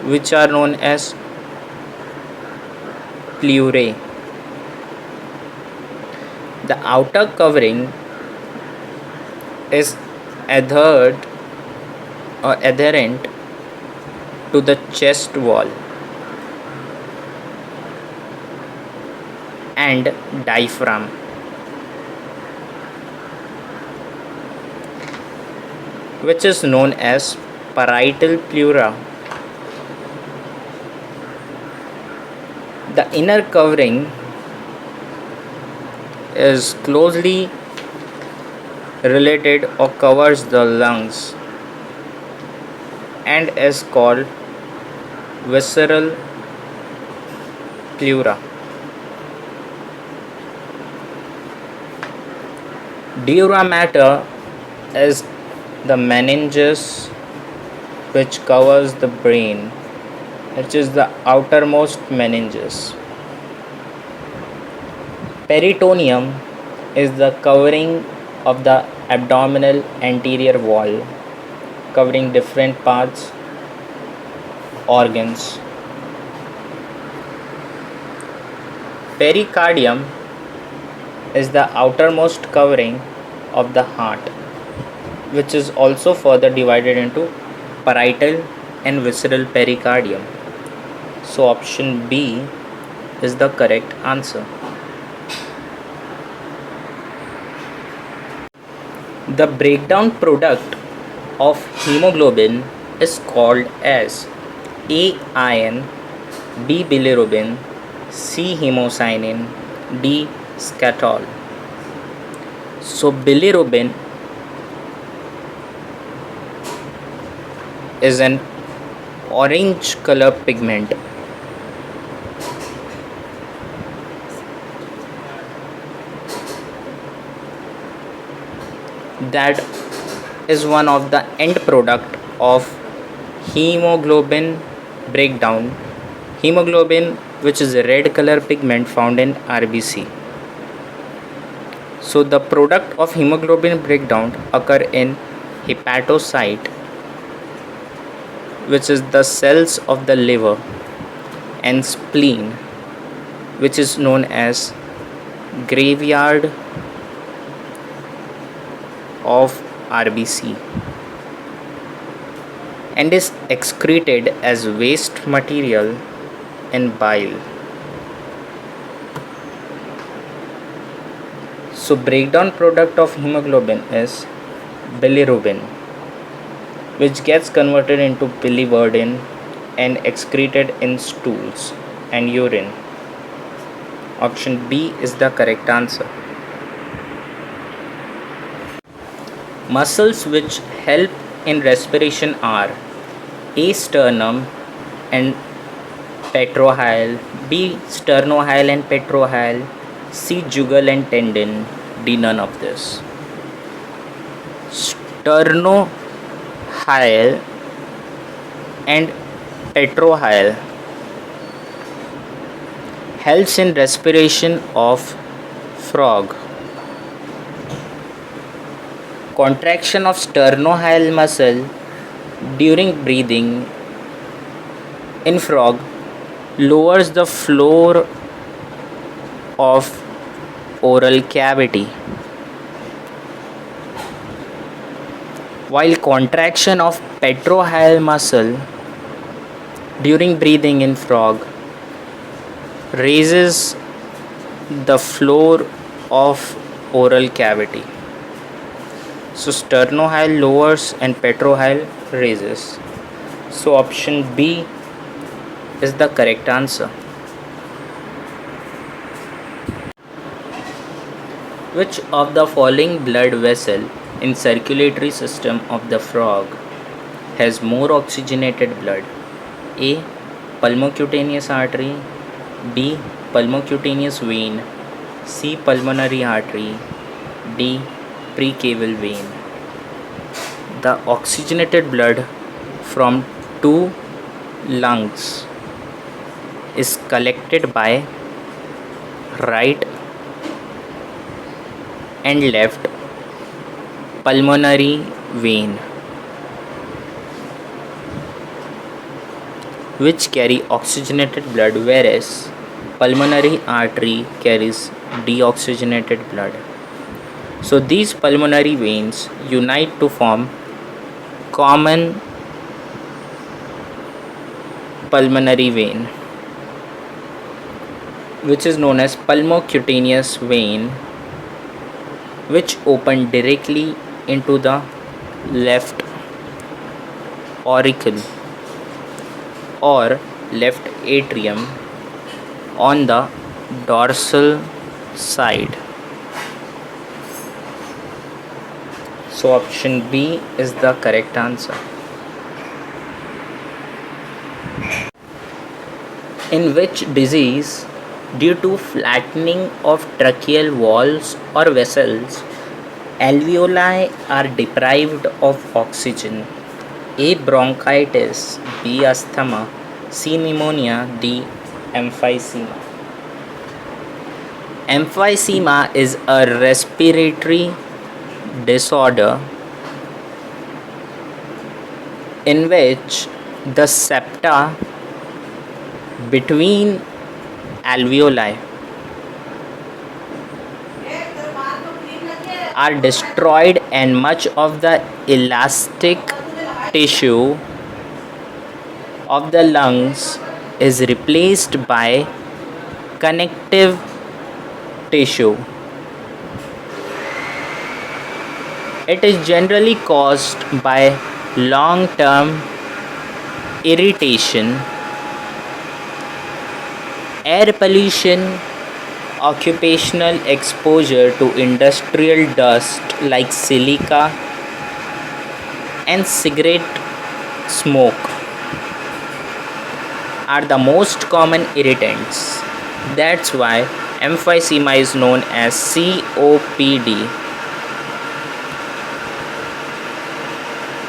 S1: which are known as pleurae. The outer covering is adherent to the chest wall and diaphragm. Which is known as parietal pleura. The inner covering is closely related or covers the lungs and is called visceral pleura. Dura mater is the meninges which covers the brain which is the outermost meninges. Peritoneum is the covering of the abdominal anterior wall, covering different parts, organs. Pericardium is the outermost covering of the heart, which is also further divided into parietal and visceral pericardium. So option B is the correct answer. The breakdown product of hemoglobin is called as A. Iron, B. bilirubin, C. hemocyanin, D. scatol. So bilirubin is an orange color pigment that is one of the end product of hemoglobin breakdown. Hemoglobin, which is a red color pigment found in RBC. So the product of hemoglobin breakdown occur in hepatocyte, which is the cells of the liver, and spleen, which is known as graveyard of RBC, and is excreted as waste material in bile. So breakdown product of hemoglobin is bilirubin, which gets converted into biliverdin and excreted in stools and urine. Option B is the correct answer. Muscles which help in respiration are A. sternum and petrohyle, B. sternohyle and petrohyle, C. jugal and tendon, D. none of this. Sternohyle and petrohyle helps in respiration of frog. Contraction of sternohyle muscle during breathing in frog lowers the floor of oral cavity, while contraction of petrohyle muscle during breathing in frog raises the floor of oral cavity. So sternohyle lowers and petrohyle raises. So option B is the correct answer. Which of the following blood vessel in circulatory system of the frog has more oxygenated blood? A. Pulmocutaneous artery, B. Pulmocutaneous vein, C. Pulmonary artery, D. Precaval vein. The oxygenated blood from two lungs is collected by right and left pulmonary vein, which carry oxygenated blood, whereas pulmonary artery carries deoxygenated blood. So these pulmonary veins unite to form common pulmonary vein, which is known as pulmocutaneous vein, which open directly into the left auricle or left atrium on the dorsal side. So option B is the correct answer. In which disease, due to flattening of tracheal walls or vessels, alveoli are deprived of oxygen? A. bronchitis, B. asthma, C. Pneumonia. D. Emphysema. Emphysema is a respiratory disorder in which the septa between alveoli are destroyed and much of the elastic tissue of the lungs is replaced by connective tissue. It is generally caused by long term irritation, air pollution, occupational exposure to industrial dust like silica, and cigarette smoke are the most common irritants. That's why emphysema is known as COPD,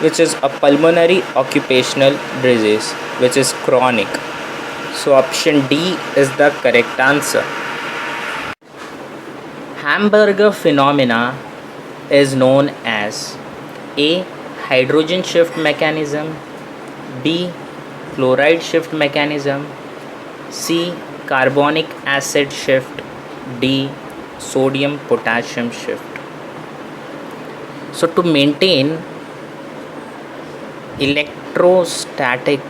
S1: which is a pulmonary occupational disease which is chronic. So option D is the correct answer. Hamburger phenomena is known as A. Hydrogen shift mechanism, B. Chloride shift mechanism, C. Carbonic acid shift, D. Sodium potassium shift. So to maintain electrostatic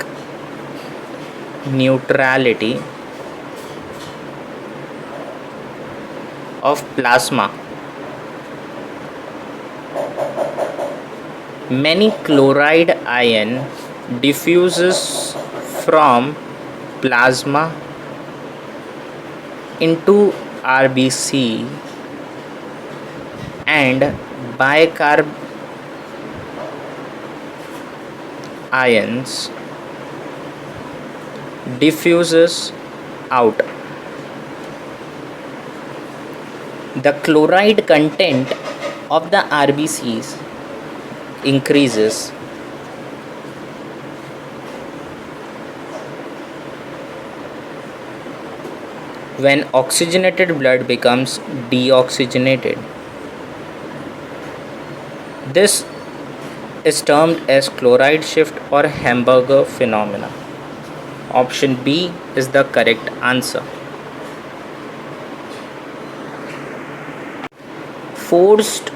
S1: neutrality of plasma, many chloride ion diffuses from plasma into RBC and bicarb ions diffuses out. The chloride content of the RBCs increases when oxygenated blood becomes deoxygenated. This is termed as chloride shift or Hamburger phenomena. Option B is the correct answer. Forced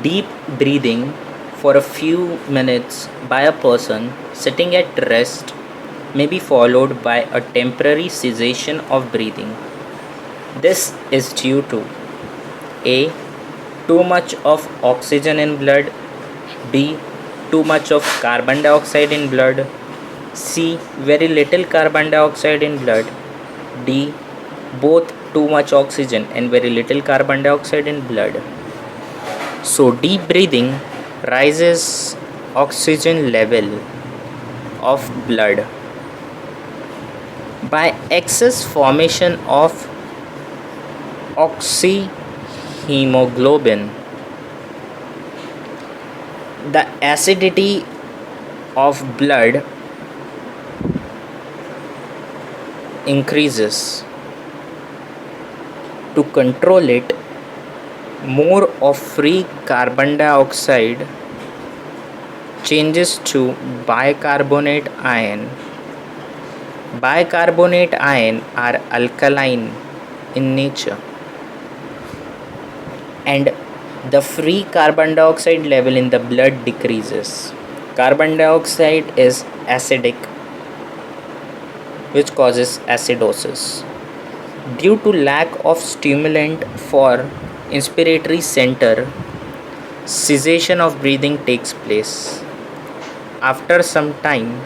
S1: deep breathing for a few minutes by a person sitting at rest may be followed by a temporary cessation of breathing. This is due to A. Too much of oxygen in blood, B. Too much of carbon dioxide in blood, C. Very little carbon dioxide in blood, D. Both too much oxygen and very little carbon dioxide in blood. So deep breathing rises oxygen level of blood by excess formation of oxyhemoglobin. The acidity of blood increases. To control it, more of free carbon dioxide changes to bicarbonate ion. Bicarbonate ion are alkaline in nature, and the free carbon dioxide level in the blood decreases. Carbon dioxide is acidic, which causes acidosis. Due to lack of stimulant for inspiratory center, cessation of breathing takes place. After some time,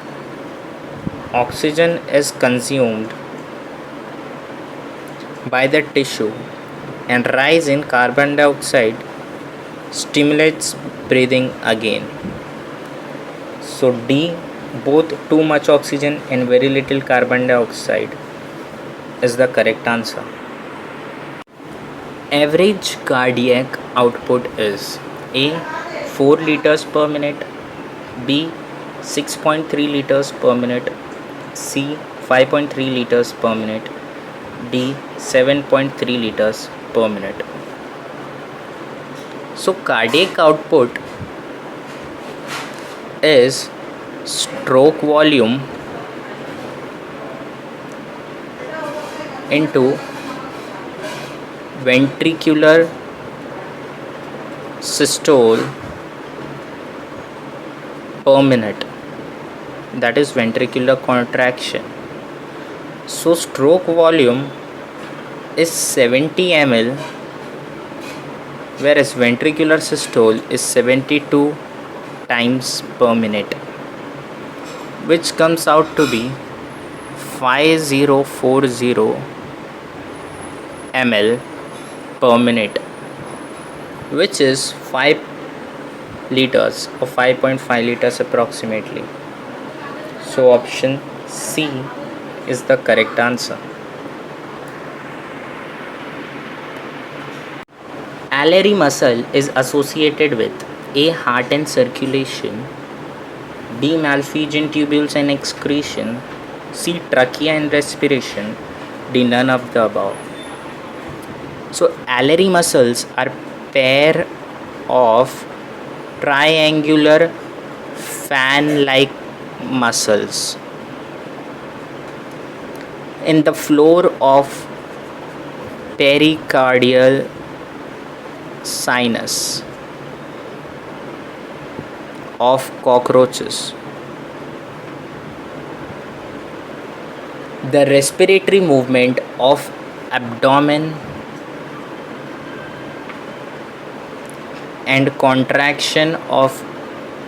S1: oxygen is consumed by the tissue and rise in carbon dioxide stimulates breathing again. So D, both too much oxygen and very little carbon dioxide is the correct answer. Average cardiac output is A. 4 liters per minute, B. 6.3 liters per minute, C. 5.3 liters per minute, D 7.3 liters per minute. So cardiac output is stroke volume into ventricular systole per minute, that is ventricular contraction. So stroke volume is 70 ml, whereas ventricular systole is 72 times per minute, which comes out to be 5040 ml per minute, which is 5 liters or 5.5 liters approximately. So option C is the correct answer. Alary muscle is associated with A. Heart and circulation, B. Malpighian tubules and excretion, C. Trachea and respiration, D. None of the above. So alary muscles are pair of triangular fan-like muscles in the floor of pericardial sinus of cockroaches. The respiratory movement of abdomen and contraction of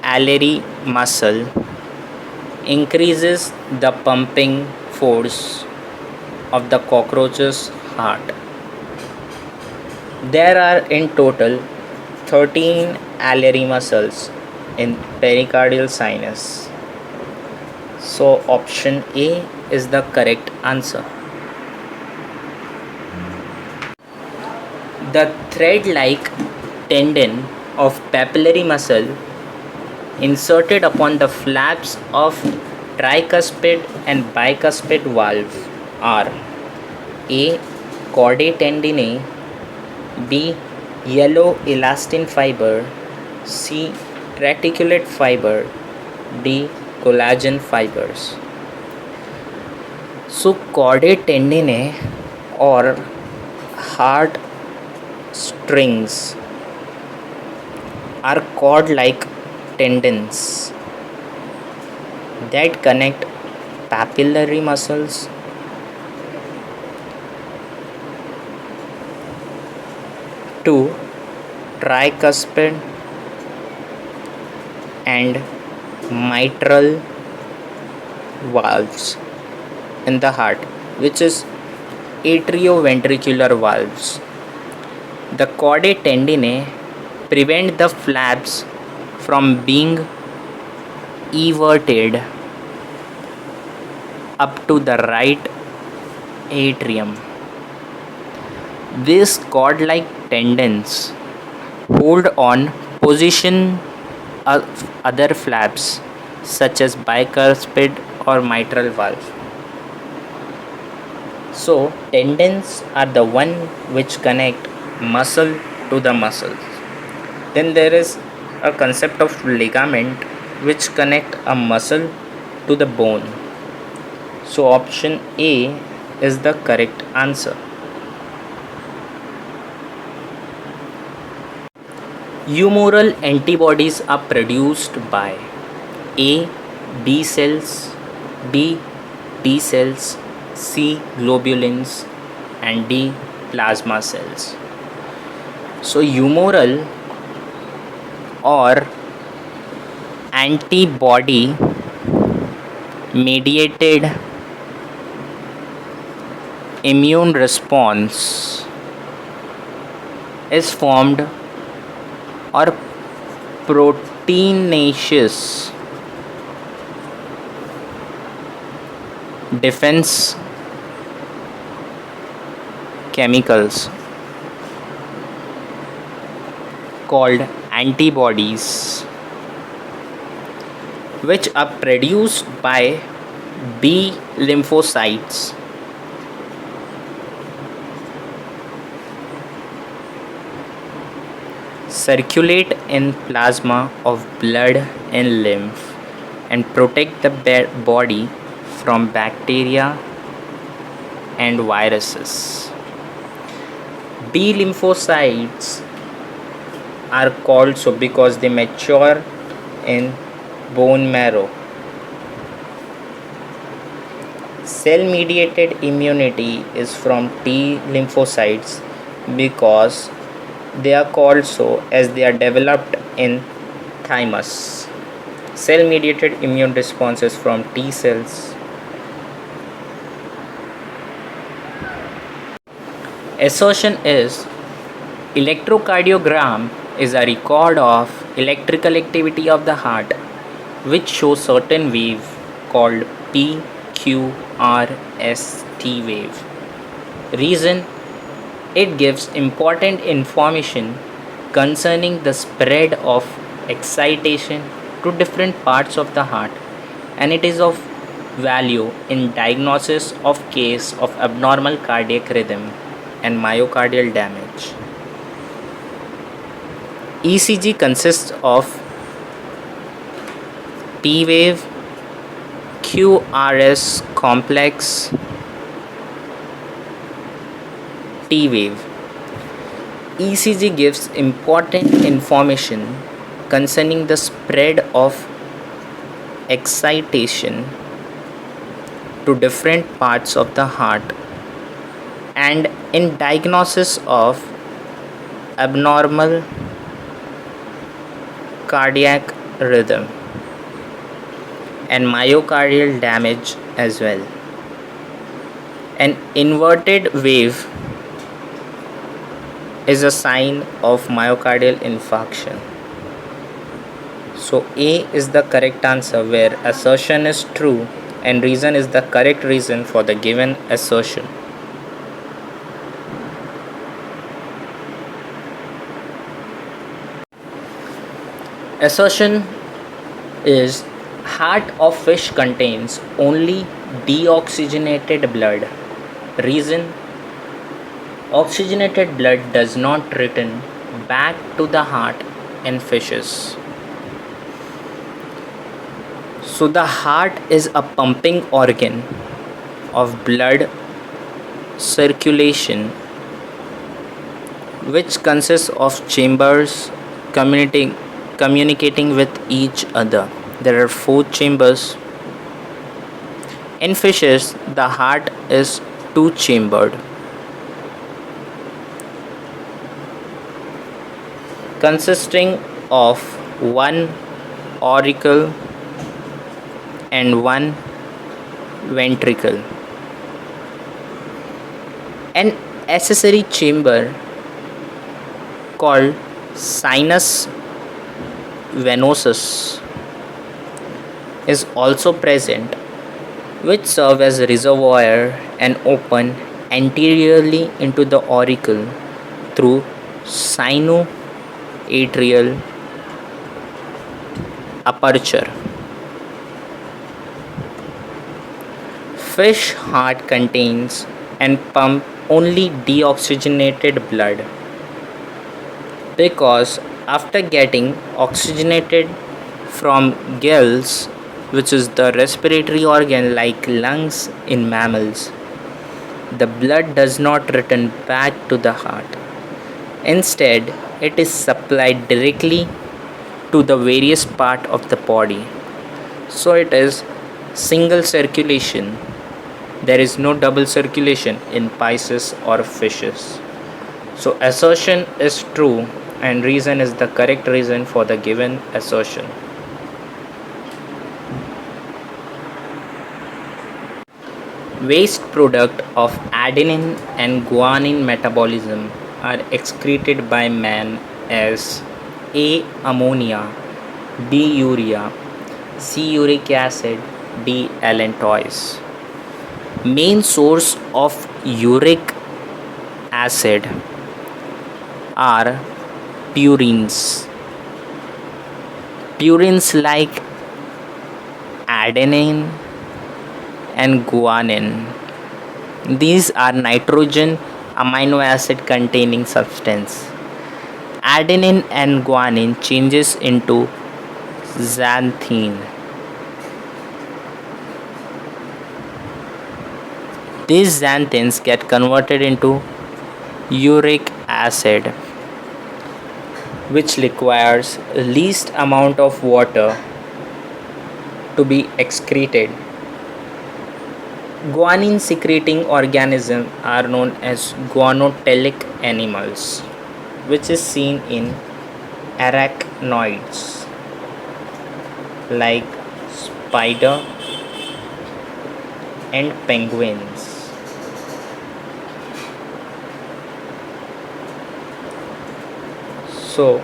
S1: alary muscle increases the pumping force of the cockroach's heart. There are in total 13 alary muscles in pericardial sinus. So option A is the correct answer. The thread-like tendon of papillary muscle inserted upon the flaps of tricuspid and bicuspid valve are A. Chordae tendineae, B. Yellow elastin fiber, C. Reticulate fiber, D. Collagen fibers. So chordae tendineae or heart strings are cord-like tendons that connect papillary muscles to tricuspid and mitral valves in the heart, which is atrioventricular valves. The chordae tendineae prevent the flaps from being everted up to the right atrium. These cord-like tendons hold on position of other flaps such as bicuspid or mitral valve. So tendons are the one which connect muscle to the muscles. Then there is a concept of ligament which connect a muscle to the bone. So option A is the correct answer. Humoral antibodies are produced by A. B cells, B. T cells, C. globulins, and D. plasma cells. So humoral or antibody mediated immune response is formed or proteinaceous defense chemicals called antibodies, which are produced by B. Lymphocytes. Circulate in plasma of blood and lymph and protect the body from bacteria and viruses. B lymphocytes are called so because they mature in bone marrow. Cell mediated immunity is from T lymphocytes because they are called so as they are developed in thymus. Cell mediated immune responses from T cells. Assertion is electrocardiogram is a record of electrical activity of the heart which shows certain wave called PQRST wave. Reason: it gives important information concerning the spread of excitation to different parts of the heart, and it is of value in diagnosis of case of abnormal cardiac rhythm and myocardial damage. ECG consists of P wave, QRS complex, T wave. ECG gives important information concerning the spread of excitation to different parts of the heart and in diagnosis of abnormal cardiac rhythm and myocardial damage as well. An inverted wave is a sign of myocardial infarction. So A is the correct answer where assertion is true and reason is the correct reason for the given assertion. Assertion is heart of fish contains only deoxygenated blood. Reason: oxygenated blood does not return back to the heart in fishes. So the heart is a pumping organ of blood circulation which consists of chambers communicating with each other. There are 4 chambers. In fishes, the heart is 2 chambered, consisting of one auricle and one ventricle. An accessory chamber called sinus venosus is also present, which serve as a reservoir and open anteriorly into the auricle through sinoatrial aperture. Fish heart contains and pump only deoxygenated blood because after getting oxygenated from gills, which is the respiratory organ like lungs in mammals, the blood does not return back to the heart. Instead, it is supplied directly to the various part of the body. So it is single circulation. There is no double circulation in Pisces or fishes. So assertion is true and reason is the correct reason for the given assertion. Waste product of adenine and guanine metabolism are excreted by man as A. ammonia, B. urea, C. uric acid, D. allantois. Main source of uric acid are purines. Purines like adenine, and guanine. These are nitrogen amino acid containing substance. Adenine and guanine changes into xanthine. These xanthines get converted into uric acid, which requires least amount of water to be excreted. Guanine secreting organisms are known as guanotelic animals, which is seen in arachnoids like spider and penguins. So,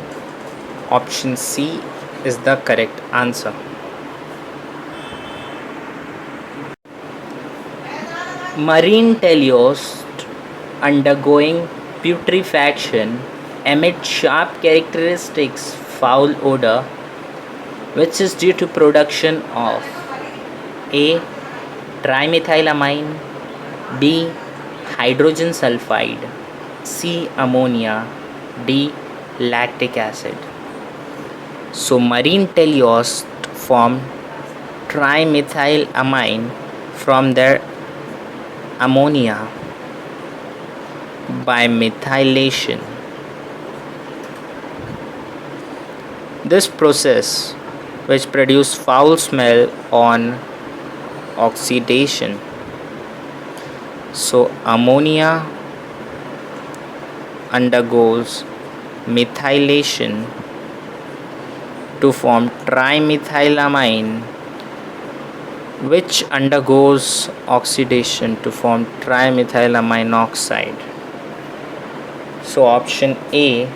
S1: option C is the correct answer. Marine teleosts undergoing putrefaction emit sharp characteristics foul odor, which is due to production of A. Trimethylamine, B. Hydrogen sulfide, C. Ammonia, D. Lactic acid. So marine teleosts form trimethylamine from their ammonia by methylation. This process, which produces foul smell on oxidation. So ammonia undergoes methylation to form trimethylamine, which undergoes oxidation to form trimethylamine oxide. So option A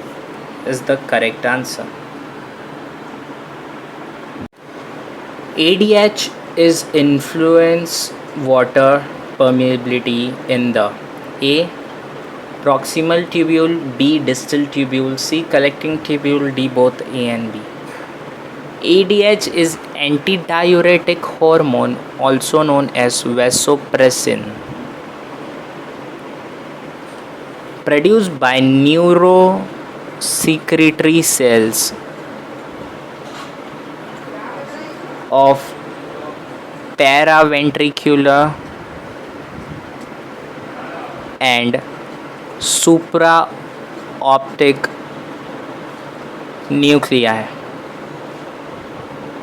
S1: is the correct answer. ADH is influence water permeability in the A. proximal tubule, B. distal tubule, C. collecting tubule, D. both A and B. ADH is antidiuretic hormone, also known as vasopressin, produced by neurosecretory cells of paraventricular and supraoptic nuclei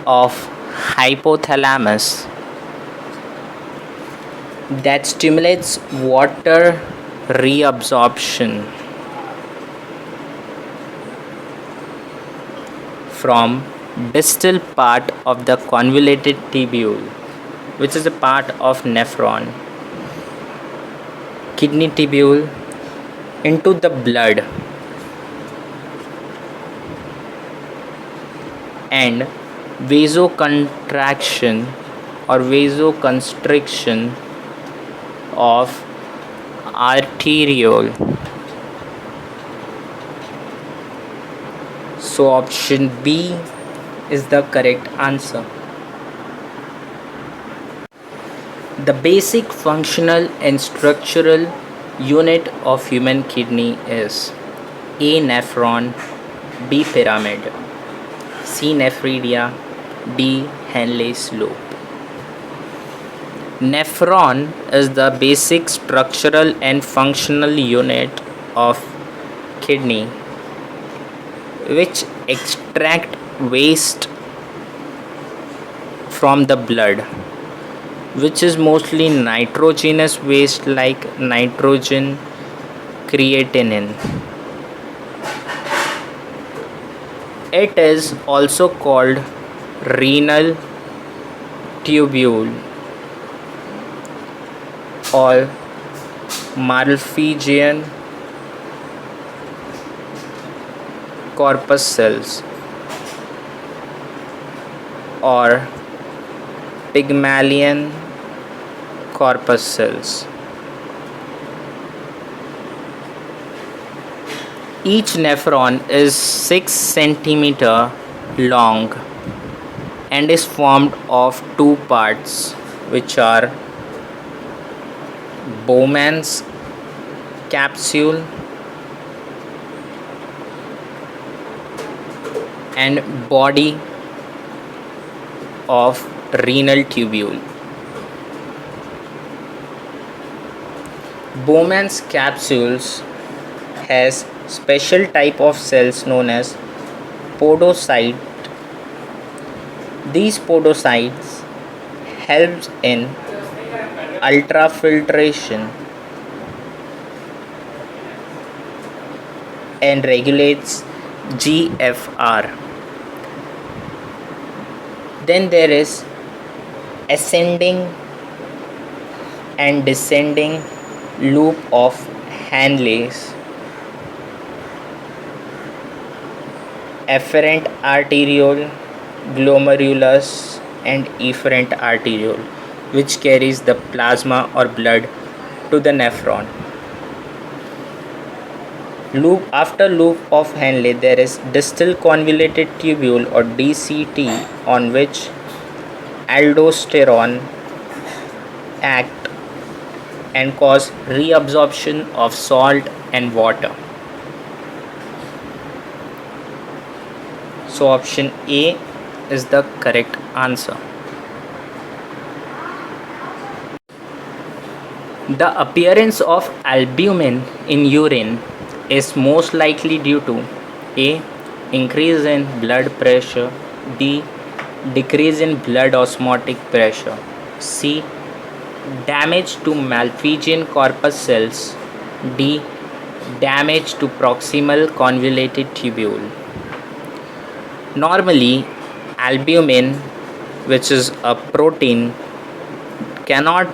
S1: of hypothalamus that stimulates water reabsorption from distal part of the convoluted tubule, which is a part of nephron, kidney tubule, into the blood and vasocontraction or vasoconstriction of arteriole. So option B is the correct answer. The basic functional and structural unit of human kidney is A. nephron, B. pyramid, C. nephridia, D. Henle's loop. Nephron is the basic structural and functional unit of kidney, which extract waste from the blood, which is mostly nitrogenous waste like nitrogen, creatinine. It is also called renal tubule or Malpighian corpus cells or Pygmalion corpus cells. Each nephron is 6 centimeter long and is formed of two parts, which are Bowman's capsule, and body of renal tubule. Bowman's capsules has special type of cells known as podocyte. These podocytes helps in ultrafiltration and regulates GFR. Then there is ascending and descending loop of Henle's, afferent arteriole, glomerulus, and efferent arteriole, which carries the plasma or blood to the nephron. Loop after loop of Henle, there is distal convoluted tubule or DCT, on which aldosterone act and cause reabsorption of salt and water. So option A is the correct answer. The appearance of albumin in urine is most likely due to A. Increase in blood pressure, B. Decrease in blood osmotic pressure, C. Damage to Malpighian corpus cells, D. Damage to proximal convoluted tubule. Normally, albumin, which is a protein, cannot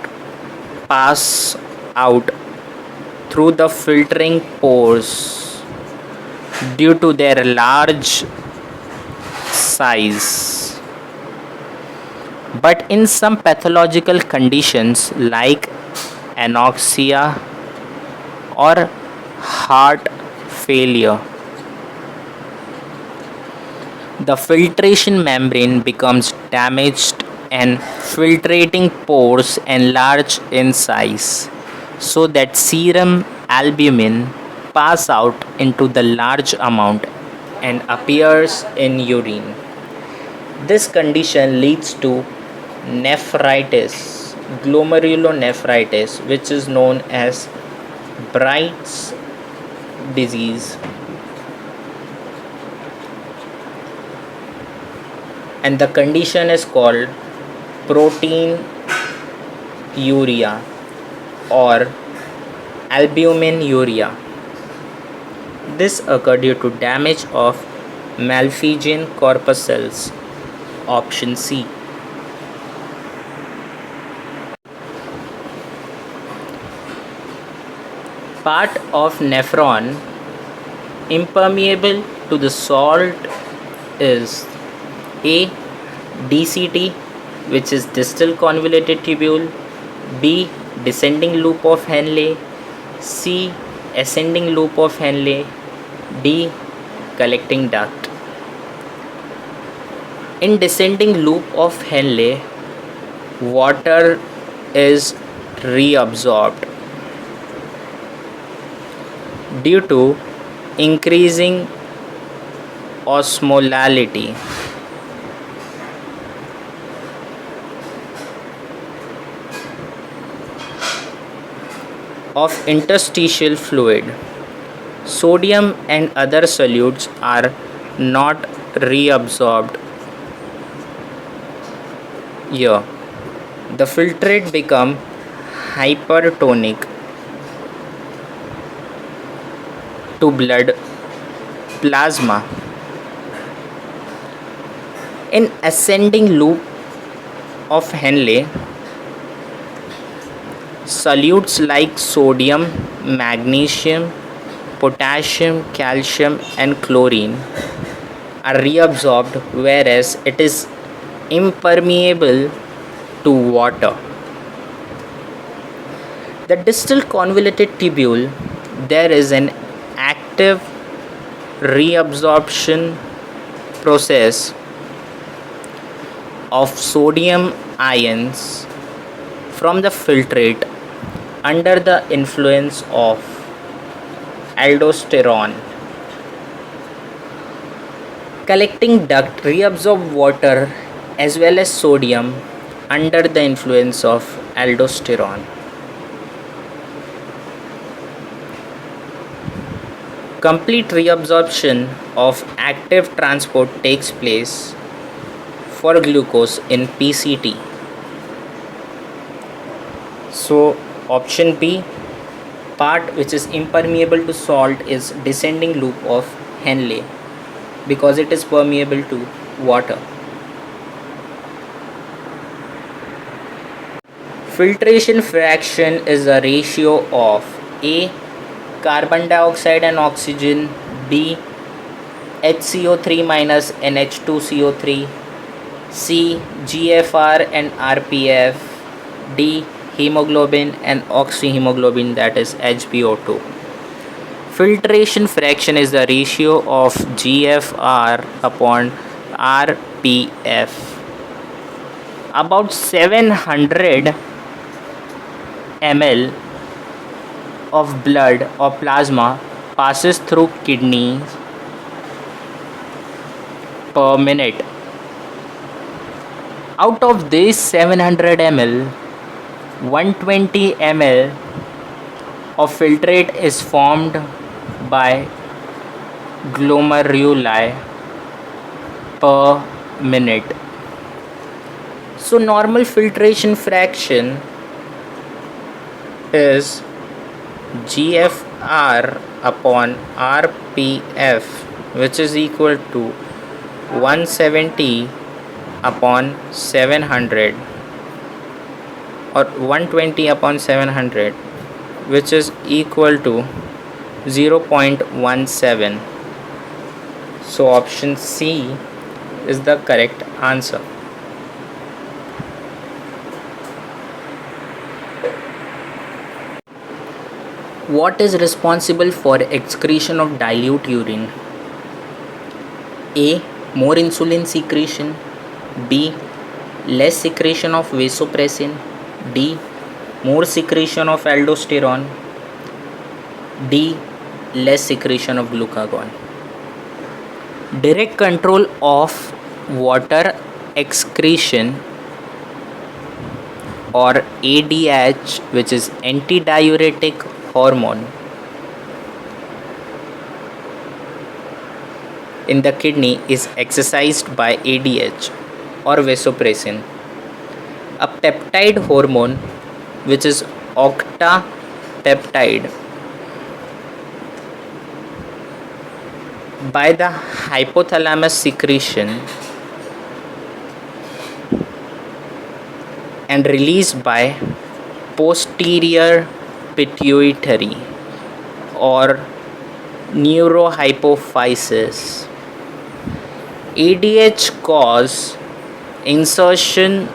S1: pass out through the filtering pores due to their large size. But in some pathological conditions like anoxia or heart failure, the filtration membrane becomes damaged and filtrating pores enlarge in size, so that serum albumin pass out into the large amount and appears in urine. This condition leads to nephritis, glomerulonephritis, which is known as Bright's disease, and the condition is called proteinuria or albuminuria. This occurs due to damage of Malpighian corpus cells. Option C. Part of nephron impermeable to the salt is A. DCT, which is distal convoluted tubule, B. Descending loop of Henle, C. Ascending loop of Henle, D. Collecting duct. In descending loop of Henle, water is reabsorbed due to increasing osmolality. Of interstitial fluid. Sodium and other solutes are not reabsorbed here. The filtrate become hypertonic to blood plasma. In ascending loop of Henle, solutes like sodium, magnesium, potassium, calcium, and chlorine are reabsorbed, whereas it is impermeable to water. The distal convoluted tubule, there is an active reabsorption process of sodium ions from the filtrate under the influence of aldosterone. Collecting duct reabsorb water as well as sodium under the influence of aldosterone. Complete reabsorption of active transport takes place for glucose in PCT. So option B, part which is impermeable to salt is descending loop of Henle because it is permeable to water. Filtration fraction is a ratio of A. Carbon dioxide and oxygen, B. HCO3 minus NH2CO3, C. GFR and RPF, D. Hemoglobin and oxyhemoglobin, that is HbO2. Filtration fraction is the ratio of GFR upon RPF. About 700 ml of blood or plasma passes through kidneys per minute. Out of this 700 ml, 120 ml of filtrate is formed by glomeruli per minute. So normal filtration fraction is GFR upon RPF, which is equal to 170 upon 700 or 120 upon 700, which is equal to 0.17. So option C is the correct answer. What is responsible for excretion of dilute urine? A. More insulin secretion. B. Less secretion of vasopressin. D. More secretion of aldosterone. D. Less secretion of glucagon. Direct control of water excretion or ADH, which is antidiuretic hormone, in the kidney is exercised by ADH or vasopressin, a peptide hormone which is octapeptide, by the hypothalamus secretion and released by posterior pituitary or neurohypophysis. ADH cause insertion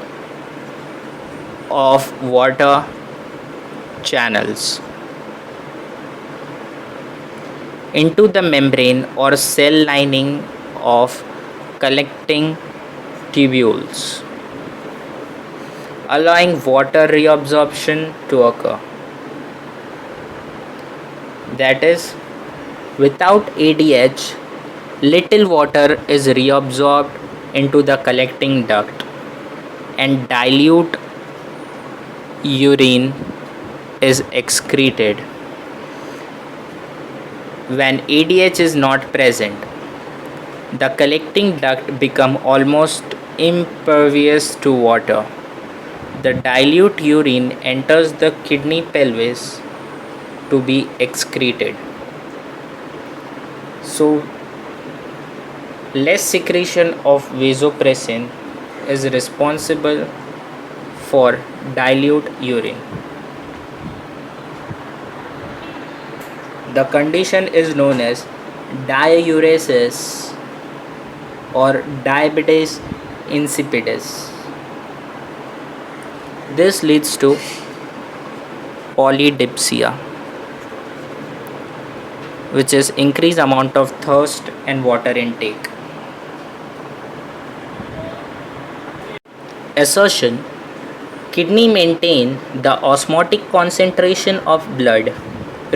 S1: of water channels into the membrane or cell lining of collecting tubules, allowing water reabsorption to occur. That is, without ADH, little water is reabsorbed into the collecting duct and dilute urine is excreted. When ADH is not present, the collecting duct becomes almost impervious to water. The dilute urine enters the kidney pelvis to be excreted. So, less secretion of vasopressin is responsible for dilute urine. The condition is known as diuresis or diabetes insipidus. This leads to polydipsia, which is increased amount of thirst and water intake. Assertion: Kidney maintain the osmotic concentration of blood.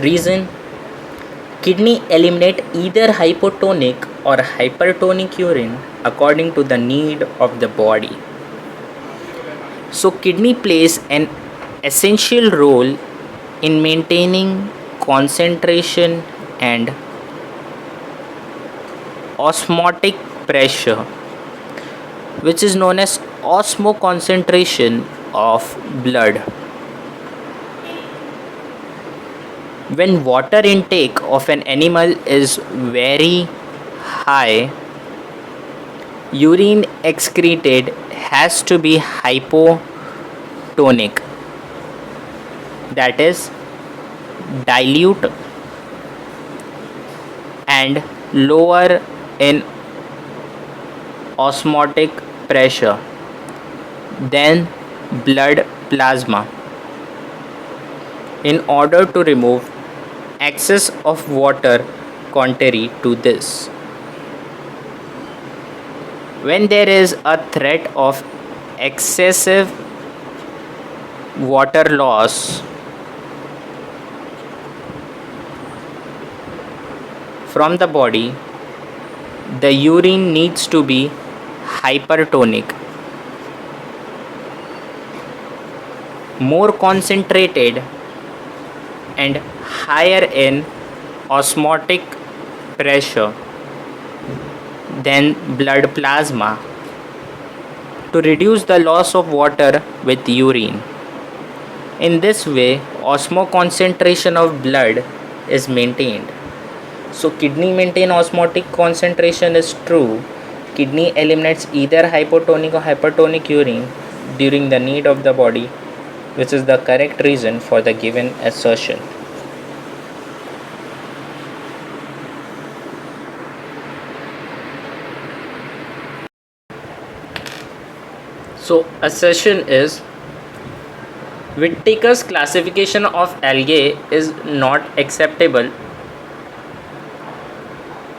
S1: Reason: kidney eliminate either hypotonic or hypertonic urine according to the need of the body. So kidney plays an essential role in maintaining concentration and osmotic pressure, which is known as osmoconcentration of blood. When water intake of an animal is very high, urine excreted has to be hypotonic, that is dilute and lower in osmotic pressure than blood plasma, in order to remove excess of water. Contrary to this, when there is a threat of excessive water loss from the body, the urine needs to be hypertonic, more concentrated and higher in osmotic pressure than blood plasma, to reduce the loss of water with urine. In this way, osmoconcentration of blood is maintained. So kidney maintain osmotic concentration is true. Kidney eliminates either hypotonic or hypertonic urine during the need of the body, which is the correct reason for the given assertion. So assertion is Whittaker's classification of algae is not acceptable.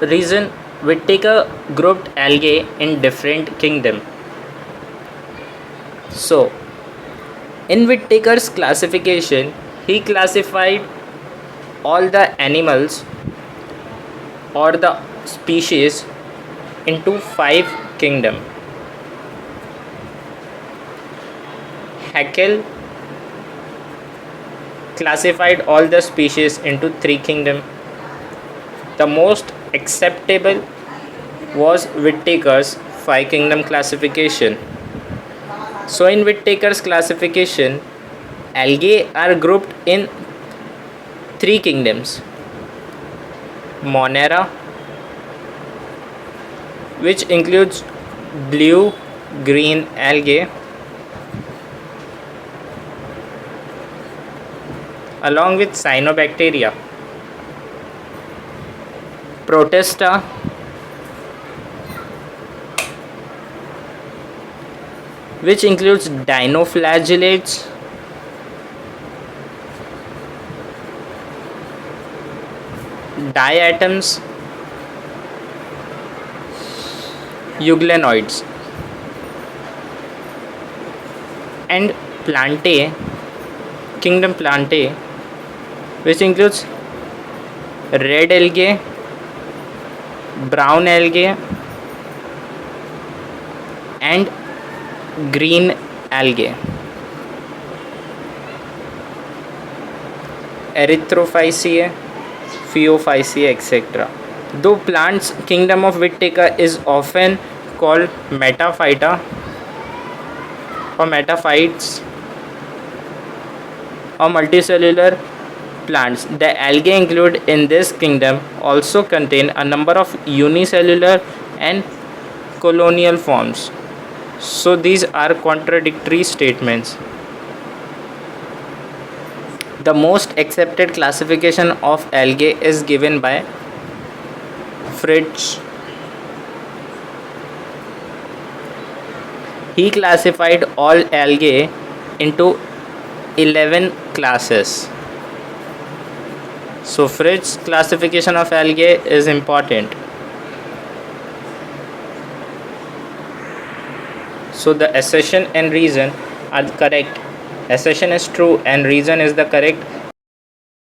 S1: Reason: Whittaker grouped algae in different kingdom. So in Whittaker's classification, he classified all the animals or the species into 5 kingdom. Haeckel classified all the species into 3 kingdom. The most acceptable was Whittaker's 5 kingdom classification. So in Whittaker's classification, algae are grouped in 3 kingdoms: Monera, which includes blue green algae, along with cyanobacteria; Protista, which includes dinoflagellates, diatoms, euglenoids; and Plantae, kingdom Plantae, which includes red algae, brown algae, and green algae; Erythrophyceae, Phaeophyceae, etc. Though plants kingdom of Whittaker is often called metaphyta or metaphytes or multicellular plants, the algae included in this kingdom also contain a number of unicellular and colonial forms. So these are contradictory statements. The most accepted classification of algae is given by Fritz. He classified all algae into 11 classes. So Fritz's classification of algae is important. So the assertion and reason are correct Assertion is true and reason is the correct